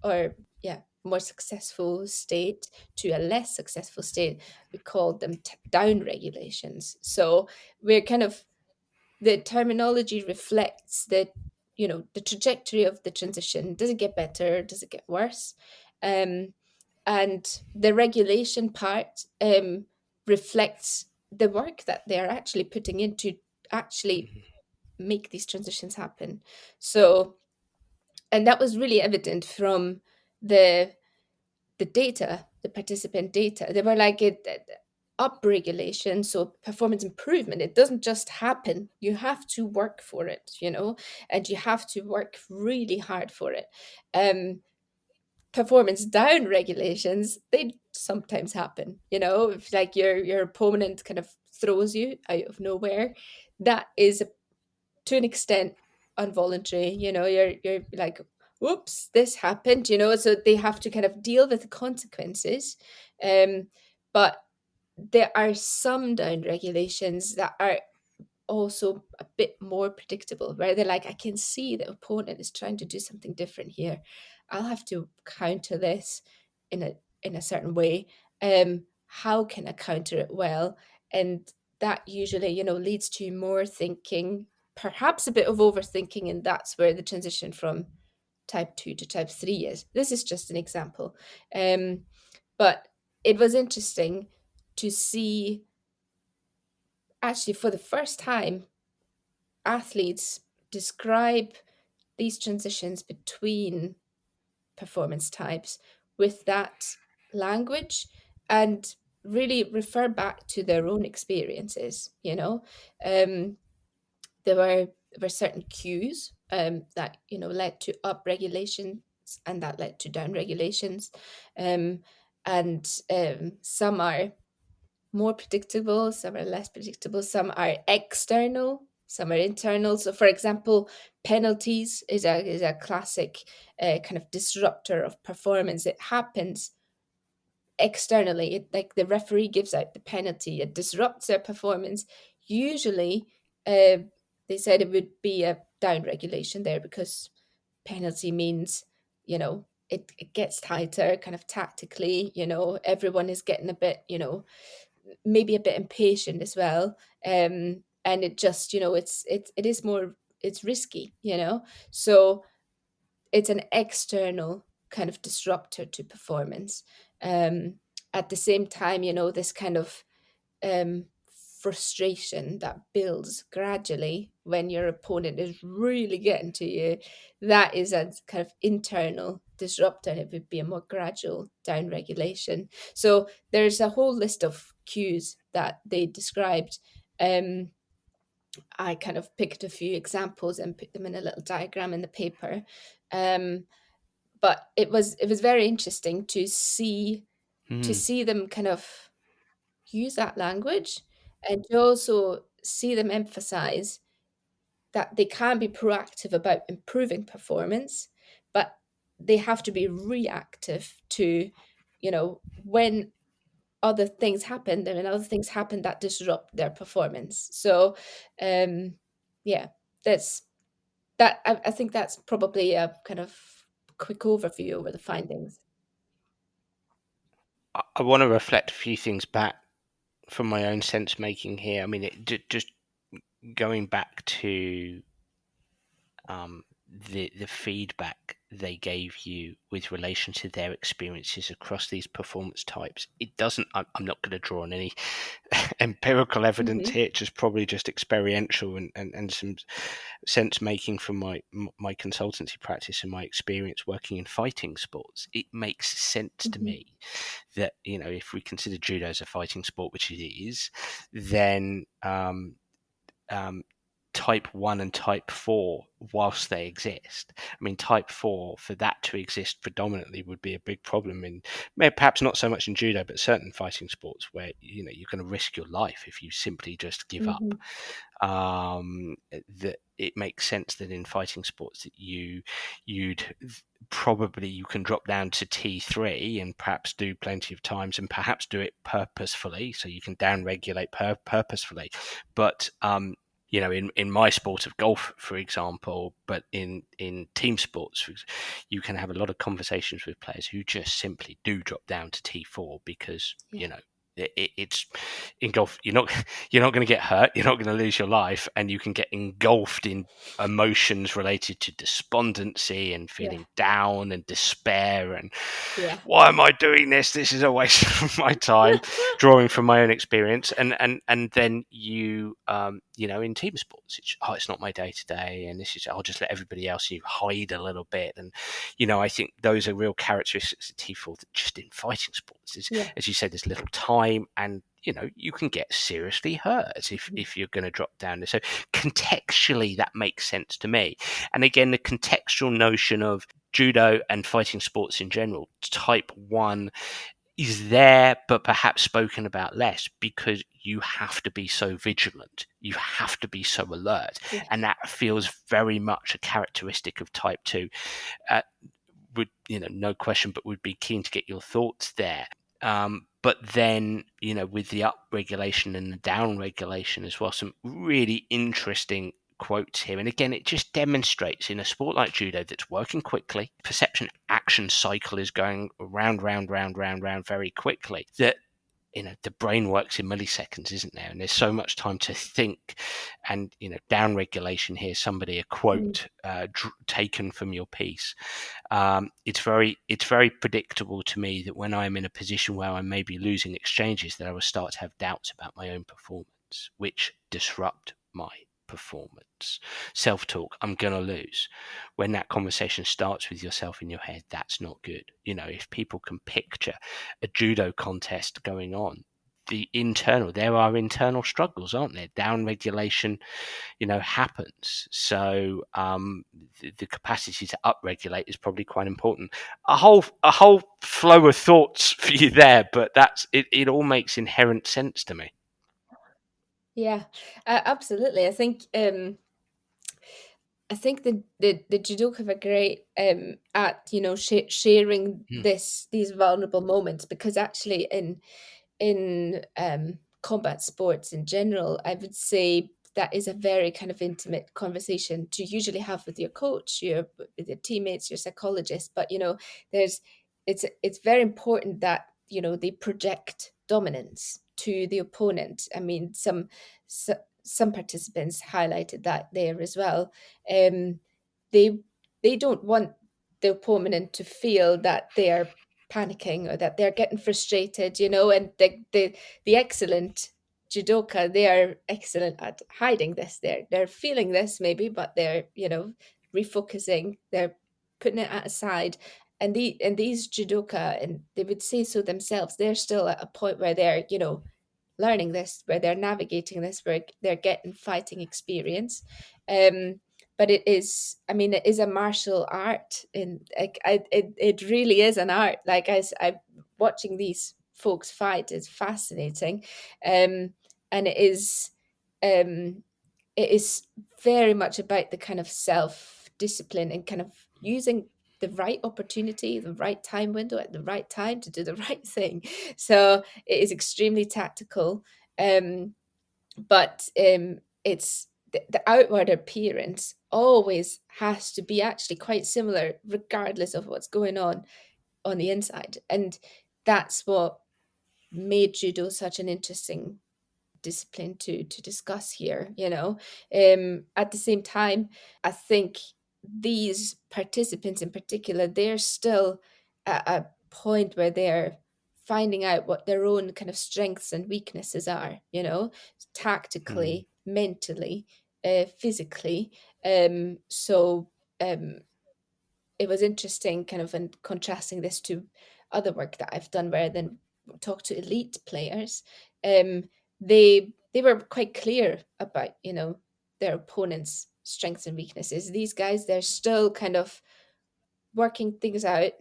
S2: or yeah, more successful state to a less successful state. We call them down regulations. So we're kind of, the terminology reflects that, the trajectory of the transition. Does it get better? Does it get worse? um, and the regulation part reflects the work that they're actually putting in to actually make these transitions happen. So, and that was really evident from the the data, the participant data. They were like, up regulation, so performance improvement, it doesn't just happen. You have to work for it, and you have to work really hard for it. Performance down regulations, they sometimes happen, if like your opponent kind of throws you out of nowhere. That is, to an extent, involuntary. You're like, whoops, this happened, so they have to kind of deal with the consequences. But there are some down regulations that are also a bit more predictable, where they're like, I can see the opponent is trying to do something different here. I'll have to counter this in a certain way. How can I counter it well? And that usually, leads to more thinking, perhaps a bit of overthinking, and that's where the transition from type 2 to type 3 is. This is just an example. But it was interesting to see, actually, for the first time, athletes describe these transitions between performance types with that language, and really refer back to their own experiences. Um, there were certain cues that led to up regulations, and that led to down regulations. And some are more predictable, some are less predictable, some are external, some are internal. So, for example, penalties is a classic kind of disruptor of performance. It happens externally. Like the referee gives out the penalty, it disrupts their performance. Usually, uh, they said it would be a down regulation there, because penalty means, it gets tighter, kind of tactically. Everyone is getting a bit, maybe a bit impatient as well. And it just, it is more, it's risky. So it's an external kind of disruptor to performance. um at the same time, this kind of um frustration that builds gradually when your opponent is really getting to you, that is a kind of internal disruptor, and it would be a more gradual down regulation. So there's a whole list of cues that they described. I kind of picked a few examples and put them in a little diagram in the paper. But it was very interesting to see them kind of use that language, and to also see them emphasize that they can be proactive about improving performance, but they have to be reactive to, when other things happen, and when other things happen that disrupt their performance. So, um, yeah, that's that. I think that's probably a kind of quick overview over the findings.
S1: I want to reflect a few things back from my own sense making here. I mean, just going back to the feedback they gave you with relation to their experiences across these performance types. It doesn't, I'm not going to draw on any empirical evidence here, just probably just experiential and some sense making from my consultancy practice and my experience working in fighting sports. It makes sense to me that, if we consider judo as a fighting sport, which it is, then type 1 and type 4, whilst they exist. I mean, type 4, for that to exist predominantly would be a big problem in, perhaps not so much in judo, but certain fighting sports where, you're going to risk your life if you simply just give up. That it makes sense that in fighting sports that you'd probably, you can drop down to T3 and perhaps do plenty of times and perhaps do it purposefully, so you can down regulate purposefully. But in my sport of golf, for example, but in team sports, you can have a lot of conversations with players who just simply do drop down to T4 because, it's in golf, you're not going to get hurt, you're not going to lose your life, and you can get engulfed in emotions related to despondency and feeling down and despair and why am I doing this? This is a waste of my time. Drawing from my own experience, and then in team sports, it's not my day to day, and I'll just let everybody else hide a little bit, and I think those are real characteristics of T4 that just in fighting sports is, as you said, there's little time, and you can get seriously hurt if you're going to drop down there. So contextually, that makes sense to me. And again, the contextual notion of judo and fighting sports in general, type 1 is there, but perhaps spoken about less because you have to be so vigilant, you have to be so alert, and that feels very much a characteristic of type 2. Would no question, but would be keen to get your thoughts there. But then, with the up regulation and the down regulation as well, some really interesting quotes here. And again, it just demonstrates in a sport like judo that's working quickly, perception action cycle is going round very quickly, that the brain works in milliseconds, isn't there? And there's so much time to think. And down regulation here, a quote taken from your piece. It's very predictable to me that when I'm in a position where I may be losing exchanges, that I will start to have doubts about my own performance, which disrupt my performance. Self-talk, I'm gonna lose. When that conversation starts with yourself in your head, that's not good. If people can picture a judo contest going on, there are internal struggles, aren't there? Down regulation happens. So the capacity to upregulate is probably quite important. A whole flow of thoughts for you there, but that's it. It all makes inherent sense to me.
S2: Yeah, absolutely. I think the judoka are great at sharing these vulnerable moments, because actually in combat sports in general, I would say that is a very kind of intimate conversation to usually have with your coach, with your teammates, your psychologist. But it's very important that they project dominance to the opponent. I mean, some participants highlighted that there as well. They don't want the opponent to feel that they are panicking or that they're getting frustrated, and the excellent judoka, they are excellent at hiding this. They're feeling this maybe, but they're refocusing, they're putting it aside. And these judoka, and they would say so themselves, they're still at a point where they're learning this, where they're navigating this, where they're getting fighting experience. But it is a martial art, and it really is an art. Like I watching these folks fight is fascinating, and it is very much about the kind of self-discipline and kind of using the right opportunity, the right time window at the right time to do the right thing. So it is extremely tactical, but it's the outward appearance always has to be actually quite similar, regardless of what's going on the inside. And that's what made judo such an interesting discipline to discuss here. At the same time, I think these participants in particular, they're still at a point where they're finding out what their own kind of strengths and weaknesses are,
S1: Mm.
S2: tactically, mentally, physically. So it was interesting kind of in contrasting this to other work that I've done where I then talk to elite players. Um, they were quite clear about, their opponent's strengths and weaknesses. These guys, they're still kind of working things out.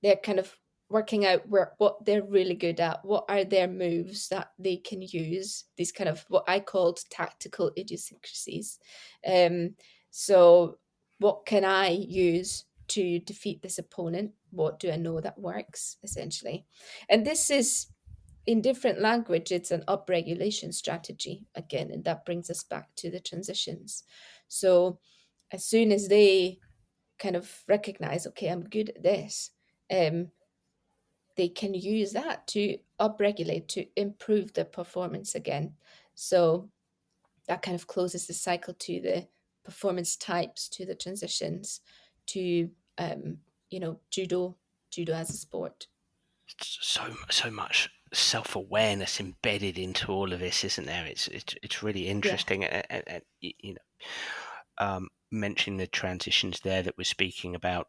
S2: They're kind of working out what they're really good at, what are their moves that they can use, these kind of what I called tactical idiosyncrasies. So what can I use to defeat this opponent? What do I know that works, essentially? And this is, in different language, it's an upregulation strategy again, and that brings us back to the transitions. So as soon as they kind of recognize, okay, I'm good at this, they can use that to upregulate, to improve their performance again. So that kind of closes the cycle to the performance types, to the transitions, to judo as a sport.
S1: So much self-awareness embedded into all of this, isn't there? It's really
S2: Yeah,
S1: interesting, and mentioning the transitions there that we're speaking about.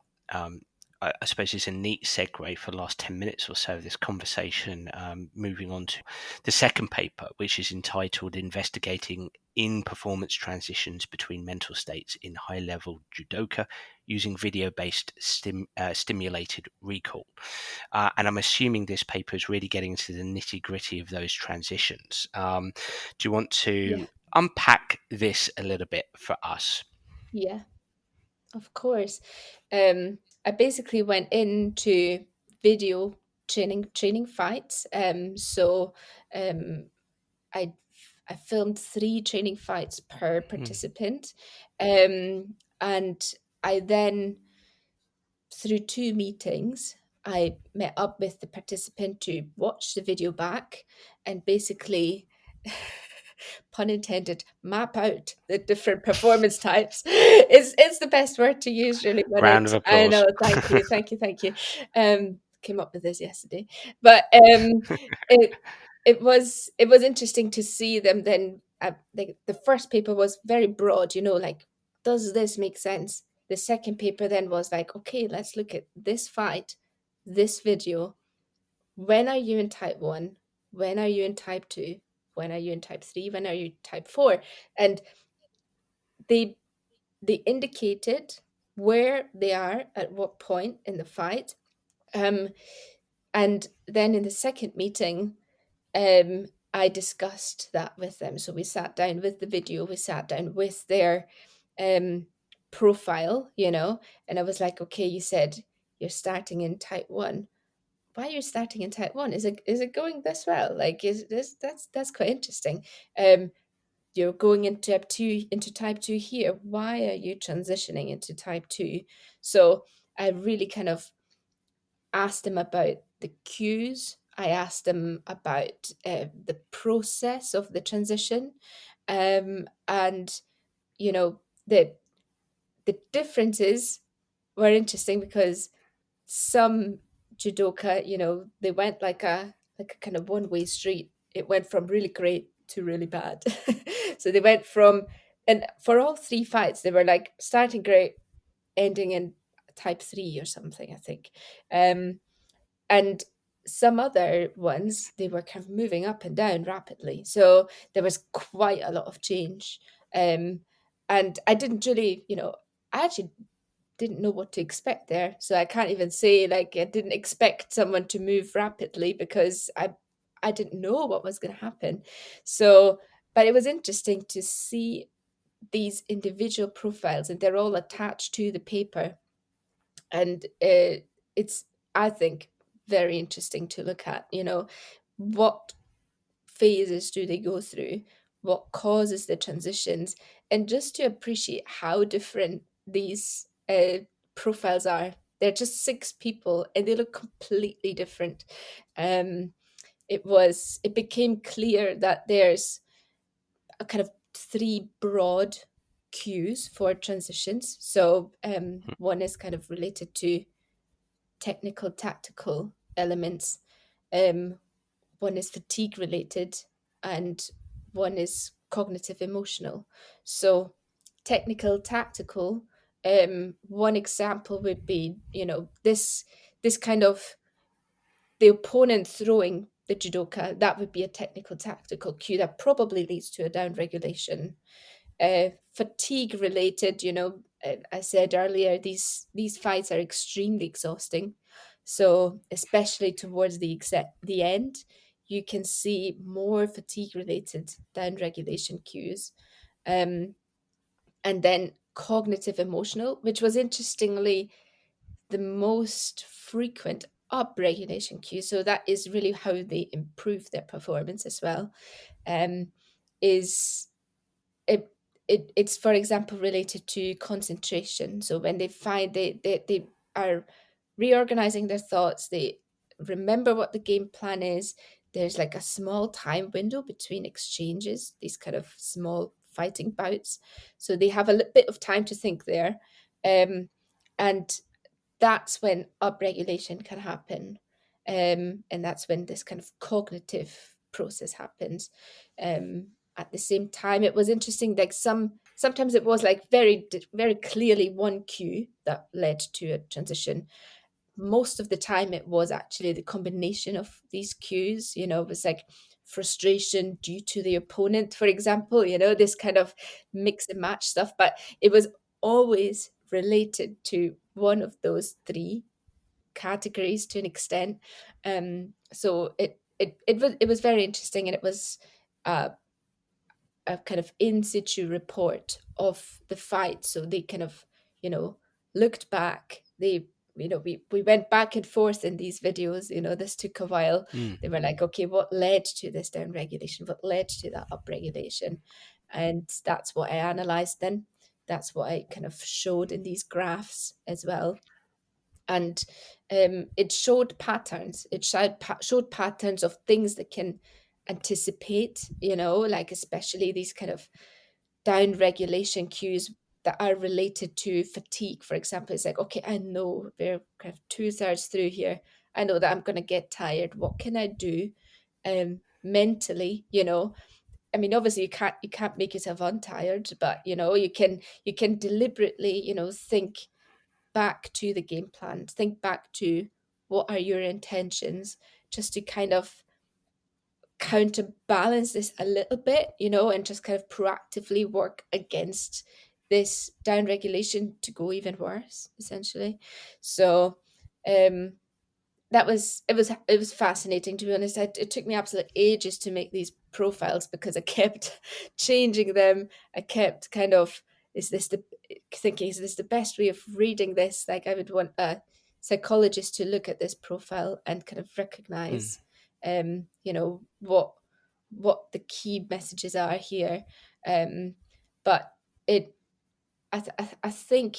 S1: I suppose it's a neat segue for the last 10 minutes or so of this conversation, moving on to the second paper, which is entitled Investigating in Performance Transitions Between Mental States in High-Level Judoka Using Video-Based Stimulated Recall. And I'm assuming this paper is really getting into the nitty-gritty of those transitions. Do you want
S2: yeah,
S1: to unpack this a little bit for us?
S2: yeah, of course. I basically went into video training fights. So um, I I filmed 3 training fights per
S1: Hmm.
S2: participant, and I then, through 2 meetings, I met up with the participant to watch the video back and basically, pun intended, map out the different performance types. It's the best word to use, really, but
S1: Round of
S2: I
S1: applause.
S2: know. Thank you. Came up with this yesterday, but it it was interesting to see them then. Like the first paper was very broad, like, does this make sense? The second paper then was like, okay, let's look at this fight, this video. When are you in type 1? When are you in type 2? When are you in type 3? When are you type 4? And they they indicated where they are at what point in the fight. Um, and then in the second meeting, I discussed that with them. So we sat down with the video, we sat down with their um, profile, and I was like, okay, you said you're starting in type 1. Why are you starting in type 1? Is it going this well? Like, is this that's quite interesting. Um, you're going into type 2 here. Why are you transitioning into type 2? So I really kind of asked them about the cues. I asked them about the process of the transition, and you know the the differences were interesting because some judoka, they went like a kind of one-way street. It went from really great to really bad. So they went from, and for all 3 fights, they were like starting great, ending in type 3 or something, I think. And some other ones, they were kind of moving up and down rapidly. So there was quite a lot of change. Um, and I didn't really, I actually didn't know what to expect there. So I can't even say like I didn't expect someone to move rapidly because I didn't know what was going to happen. So, but it was interesting to see these individual profiles, and they're all attached to the paper. And it's, I think, very interesting to look at, what phases do they go through, what causes the transitions, and just to appreciate how different these profiles are. They're just 6 people and they look completely different. Um, it became clear that there's a kind of 3 broad cues for transitions. So one is kind of related to technical, tactical elements. One is fatigue related, and one is cognitive, emotional. So technical, tactical. One example would be, this kind of the opponent throwing the judoka. That would be a technical, tactical cue that probably leads to a down regulation. Fatigue related, I said earlier, these fights are extremely exhausting. So especially towards the end, you can see more fatigue related down regulation cues. And then cognitive emotional, which was interestingly the most frequent up regulation cue. So that is really how they improve their performance as well. Is it's, for example, related to concentration. So when they find they are reorganizing their thoughts, they remember what the game plan is. There's like a small time window between exchanges, these kind of small fighting bouts. So they have a little bit of time to think there. And that's when upregulation can happen. And that's when this kind of cognitive process happens. At the same time, it was interesting, like sometimes it was like very, very clearly one cue that led to a transition. Most of the time it was actually the combination of these cues, it was like frustration due to the opponent, for example, this kind of mix and match stuff, but it was always related to one of those three categories to an extent. So it was very interesting, and it was a kind of in situ report of the fight. So they kind of, looked back. We went back and forth in these videos. This took a while. They were like, okay, what led to this down regulation? What led to that up regulation? And that's what I analyzed then. That's what I kind of showed in these graphs as well. And it showed patterns. It showed patterns of things that can anticipate, like especially these kind of down regulation cues that are related to fatigue. For example, it's like, okay, I know we're kind of 2/3 through here. I know that I'm going to get tired. What can I do mentally? I mean, obviously you can't make yourself untired, but you can deliberately, think back to the game plan, think back to what are your intentions, just to kind of counterbalance this a little bit, and just kind of proactively work against this down regulation to go even worse, essentially. So it was fascinating, to be honest. It took me absolute ages to make these profiles because I kept changing them. I kept kind of, is this the best way of reading this? Like, I would want a psychologist to look at this profile and kind of recognize what the key messages are here. But it I think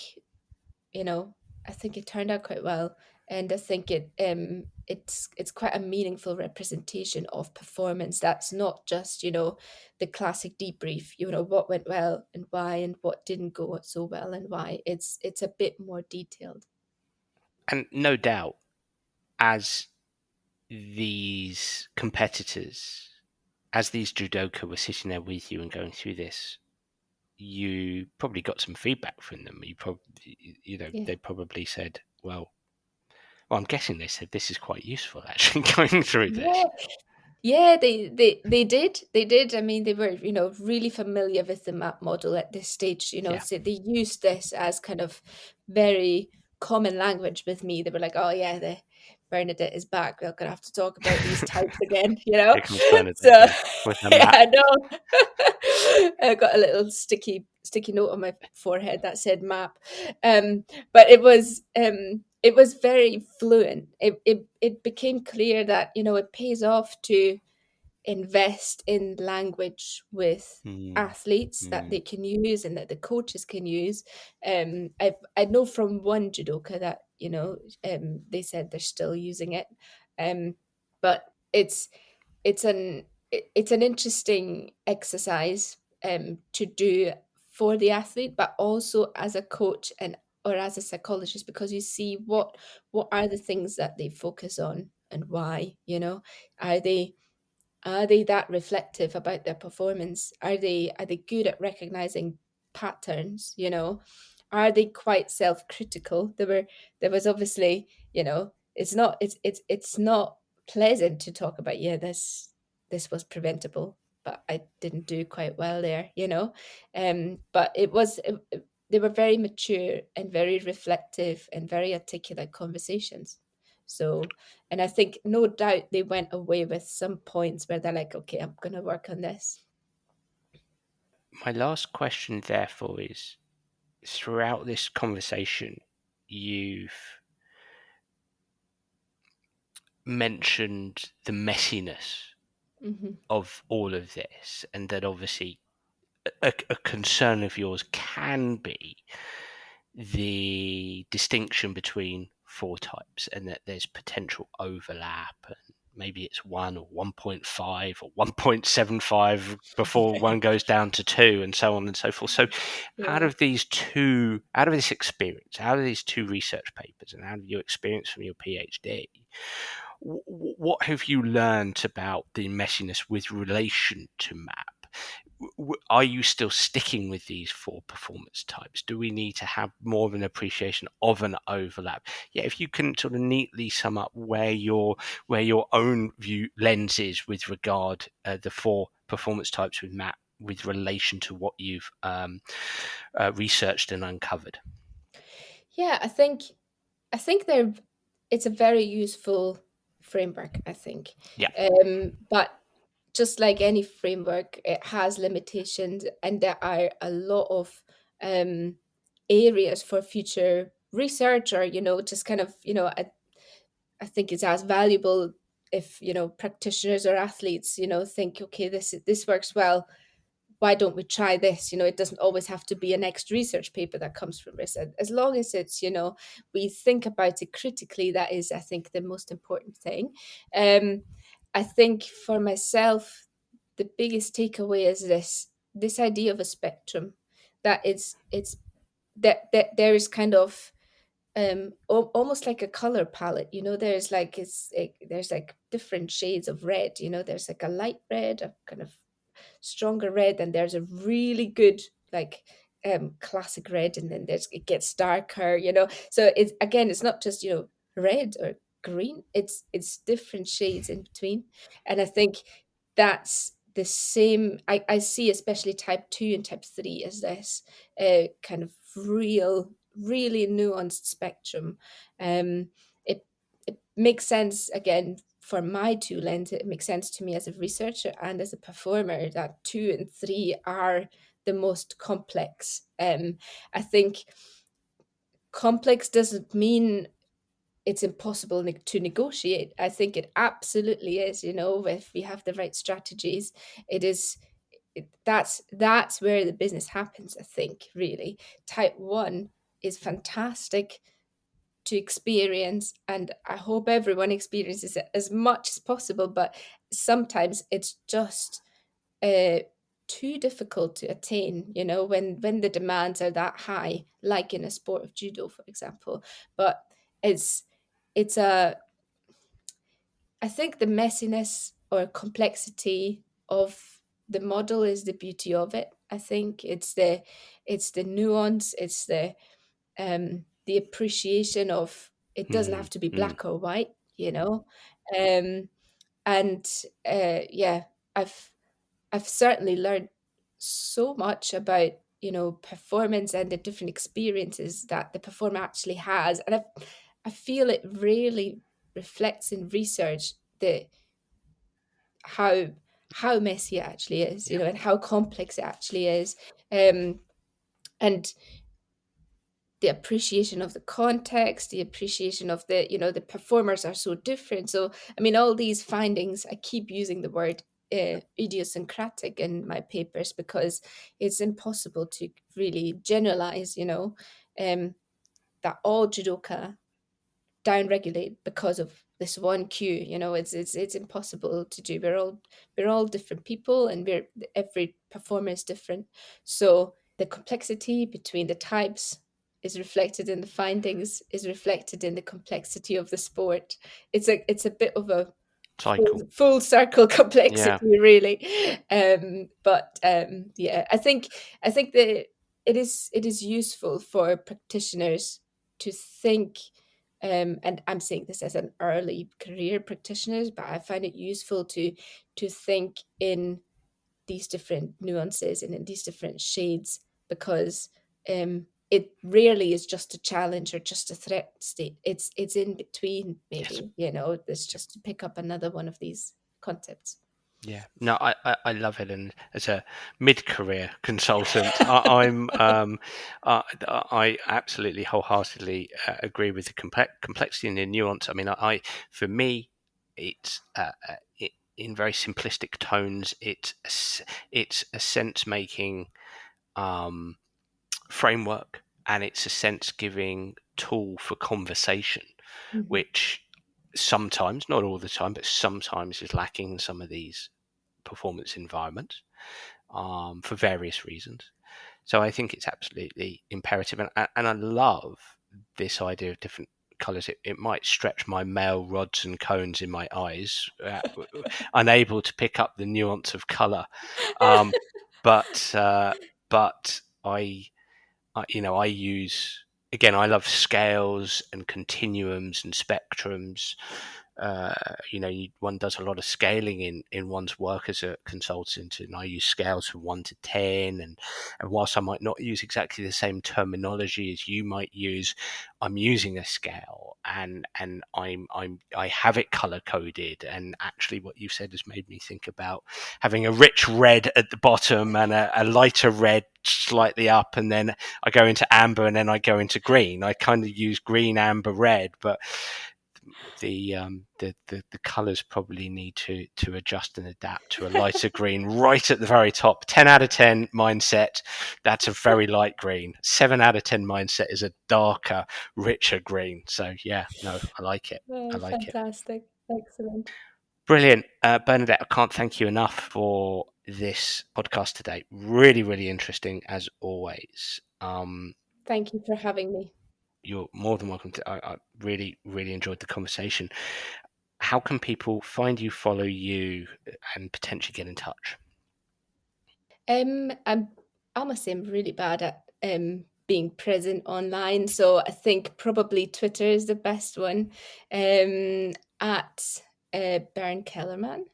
S2: I think it turned out quite well, and I think it's quite a meaningful representation of performance. That's not just the classic debrief, what went well and why, and what didn't go so well and why. It's a bit more detailed.
S1: And no doubt, as these competitors, as these judoka were sitting there with you and going through this, you probably got some feedback from them. You probably, They probably said, well, I'm guessing they said this is quite useful actually going through this.
S2: Yeah, they did. I mean, they were, really familiar with the map model at this stage, so they used this as kind of very common language with me. They were like, oh yeah, the Bernadette is back. We're gonna have to talk about these types again,
S1: Here comes Bernadette,
S2: So
S1: with her
S2: yeah,
S1: map.
S2: I know. I got a little sticky note on my forehead that said map. But it was very fluent. It became clear that it pays off to invest in language with athletes that they can use and that the coaches can use. I know from one judoka that they said they're still using it, but it's an interesting exercise to do for the athlete, but also as a coach and or as a psychologist, because you see what are the things that they focus on and why, you know. Are they that reflective about their performance? Are they good at recognizing patterns, you know? Are they quite self-critical? There was obviously, you know, it's not pleasant to talk about, yeah, this was preventable, but I didn't do quite well there, you know. But they were very mature and very reflective and very articulate conversations. So, and I think no doubt they went away with some points where they're like, okay, I'm going to work on this.
S1: My last question, therefore, is throughout this conversation, you've mentioned the messiness
S2: Hmm.
S1: of all of this, and that obviously a concern of yours can be the distinction between four types, and that there's potential overlap, and maybe it's 1 or 1.5 or 1.75 before one goes down to 2, and so on and so forth. So out
S2: Yeah.
S1: of this experience, out of these two research papers, and out of your experience from your PhD, what have you learned about the messiness with relation to MAP? Are you still sticking with these four performance types? Do we need to have more of an appreciation of an overlap? Yeah, if you can sort of neatly sum up where your own view lens is with regard the four performance types with MAP with relation to what you've researched and uncovered.
S2: Yeah, I think it's a very useful framework, I think.
S1: Yeah.
S2: But just like any framework, it has limitations, and there are a lot of um, areas for future research, or, you know, just kind of, you know, I think it's as valuable if, you know, practitioners or athletes, you know, think, okay, this works well, why don't we try this? You know, it doesn't always have to be a next research paper that comes from this. As long as it's, you know, we think about it critically, that is, I think, the most important thing. Um, I think for myself, the biggest takeaway is this idea of a spectrum, that it's that there is kind of almost like a color palette, you know. There's like there's like different shades of red, you know. There's like a light red, a kind of stronger red, and there's a really good like classic red, and then it gets darker, you know. So it's, again, it's not just, you know, red or green, it's different shades in between. And I think that's the same, I see especially type 2 and type 3 as this kind of really nuanced spectrum. It it makes sense, again, for my two lens. It makes sense to me as a researcher and as a performer that 2 and 3 are the most complex. I think complex doesn't mean it's impossible to negotiate. I think it absolutely is. You know, if we have the right strategies, it is. That's where the business happens. I think really, type 1 is fantastic to experience, and I hope everyone experiences it as much as possible, but sometimes it's just uh, too difficult to attain, you know, when the demands are that high, like in a sport of judo, for example. But it's it's a I think the messiness or complexity of the model is the beauty of it. I think it's the nuance, it's the appreciation of, it doesn't have to be
S1: Mm.
S2: black or white, you know. Um, and yeah, I've I've certainly learned so much about, you know, performance and the different experiences that the performer actually has, and I feel it really reflects in research the how how messy it actually is, you
S1: Yeah.
S2: know, and how complex it actually is. Um, and the appreciation of the context, the appreciation of the, you know, the performers are so different. So, I mean, all these findings, I keep using the word idiosyncratic in my papers because it's impossible to really generalize, you know, that all judoka downregulate because of this one cue. You know, it's impossible to do. We're all different people, and every performer is different. So the complexity between the types is reflected in the findings, is reflected in the complexity of the sport. It's a bit of a full circle complexity,
S1: yeah.
S2: really. Yeah, I think that it is useful for practitioners to think, and I'm saying this as an early career practitioner, but I find it useful to think in these different nuances and in these different shades, because it rarely is just a challenge or just a threat state. It's in between, maybe.
S1: Yes.
S2: It's just to pick up another one of these concepts.
S1: Yeah, no, I love it, and as a mid-career consultant, I absolutely wholeheartedly agree with the complexity and the nuance. I mean, for me, it's in very simplistic tones. It's a sense-making framework, and it's a sense-giving tool for conversation,
S2: Mm-hmm.
S1: which sometimes, not all the time, but sometimes is lacking in some of these performance environments for various reasons. So I think it's absolutely imperative, and I love this idea of different colours. It might stretch my male rods and cones in my eyes, unable to pick up the nuance of colour, but I use, again, I love scales and continuums and spectrums. One does a lot of scaling in one's work as a consultant, and I use scales from 1 to 10. And whilst I might not use exactly the same terminology as you might use, I'm using a scale, and I have it color coded. And actually, what you've said has made me think about having a rich red at the bottom and a lighter red slightly up, and then I go into amber, and then I go into green. I kind of use green, amber, red, but the colours probably need to adjust and adapt to a lighter green right at the very top. 10 out of 10 mindset, that's a very light green. 7 out of 10 mindset is a darker, richer green. So yeah, no, I like it. I like it.
S2: Fantastic. Excellent.
S1: Brilliant. Bernadette, I can't thank you enough for this podcast today. Really, really interesting as always.
S2: Thank you for having me.
S1: You're more than welcome to. I really, really enjoyed the conversation. How can people find you, follow you, and potentially get in touch?
S2: I must say I'm really bad at being present online, so I think probably Twitter is the best one. At Bern Kellermann.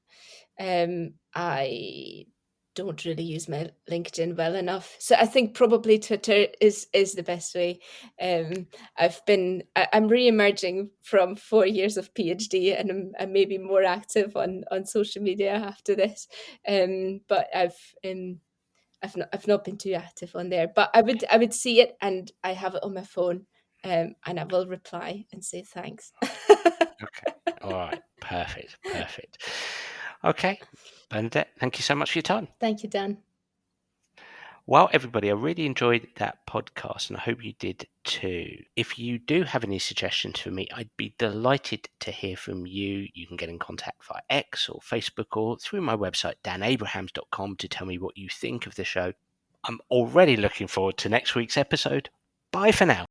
S2: I don't really use my LinkedIn well enough, so I think probably Twitter is the best way. I'm re-emerging from 4 years of PhD, and I'm maybe more active on social media after this. But I've not been too active on there, but I would see it, and I have it on my phone, and I will reply and say thanks.
S1: Okay. All right. Perfect. Perfect. Okay. Bernadette, thank you so much for your time.
S2: Thank you, Dan.
S1: Well, everybody, I really enjoyed that podcast, and I hope you did too. If you do have any suggestions for me, I'd be delighted to hear from you. You can get in contact via X or Facebook or through my website, danabrahams.com, to tell me what you think of the show. I'm already looking forward to next week's episode. Bye for now.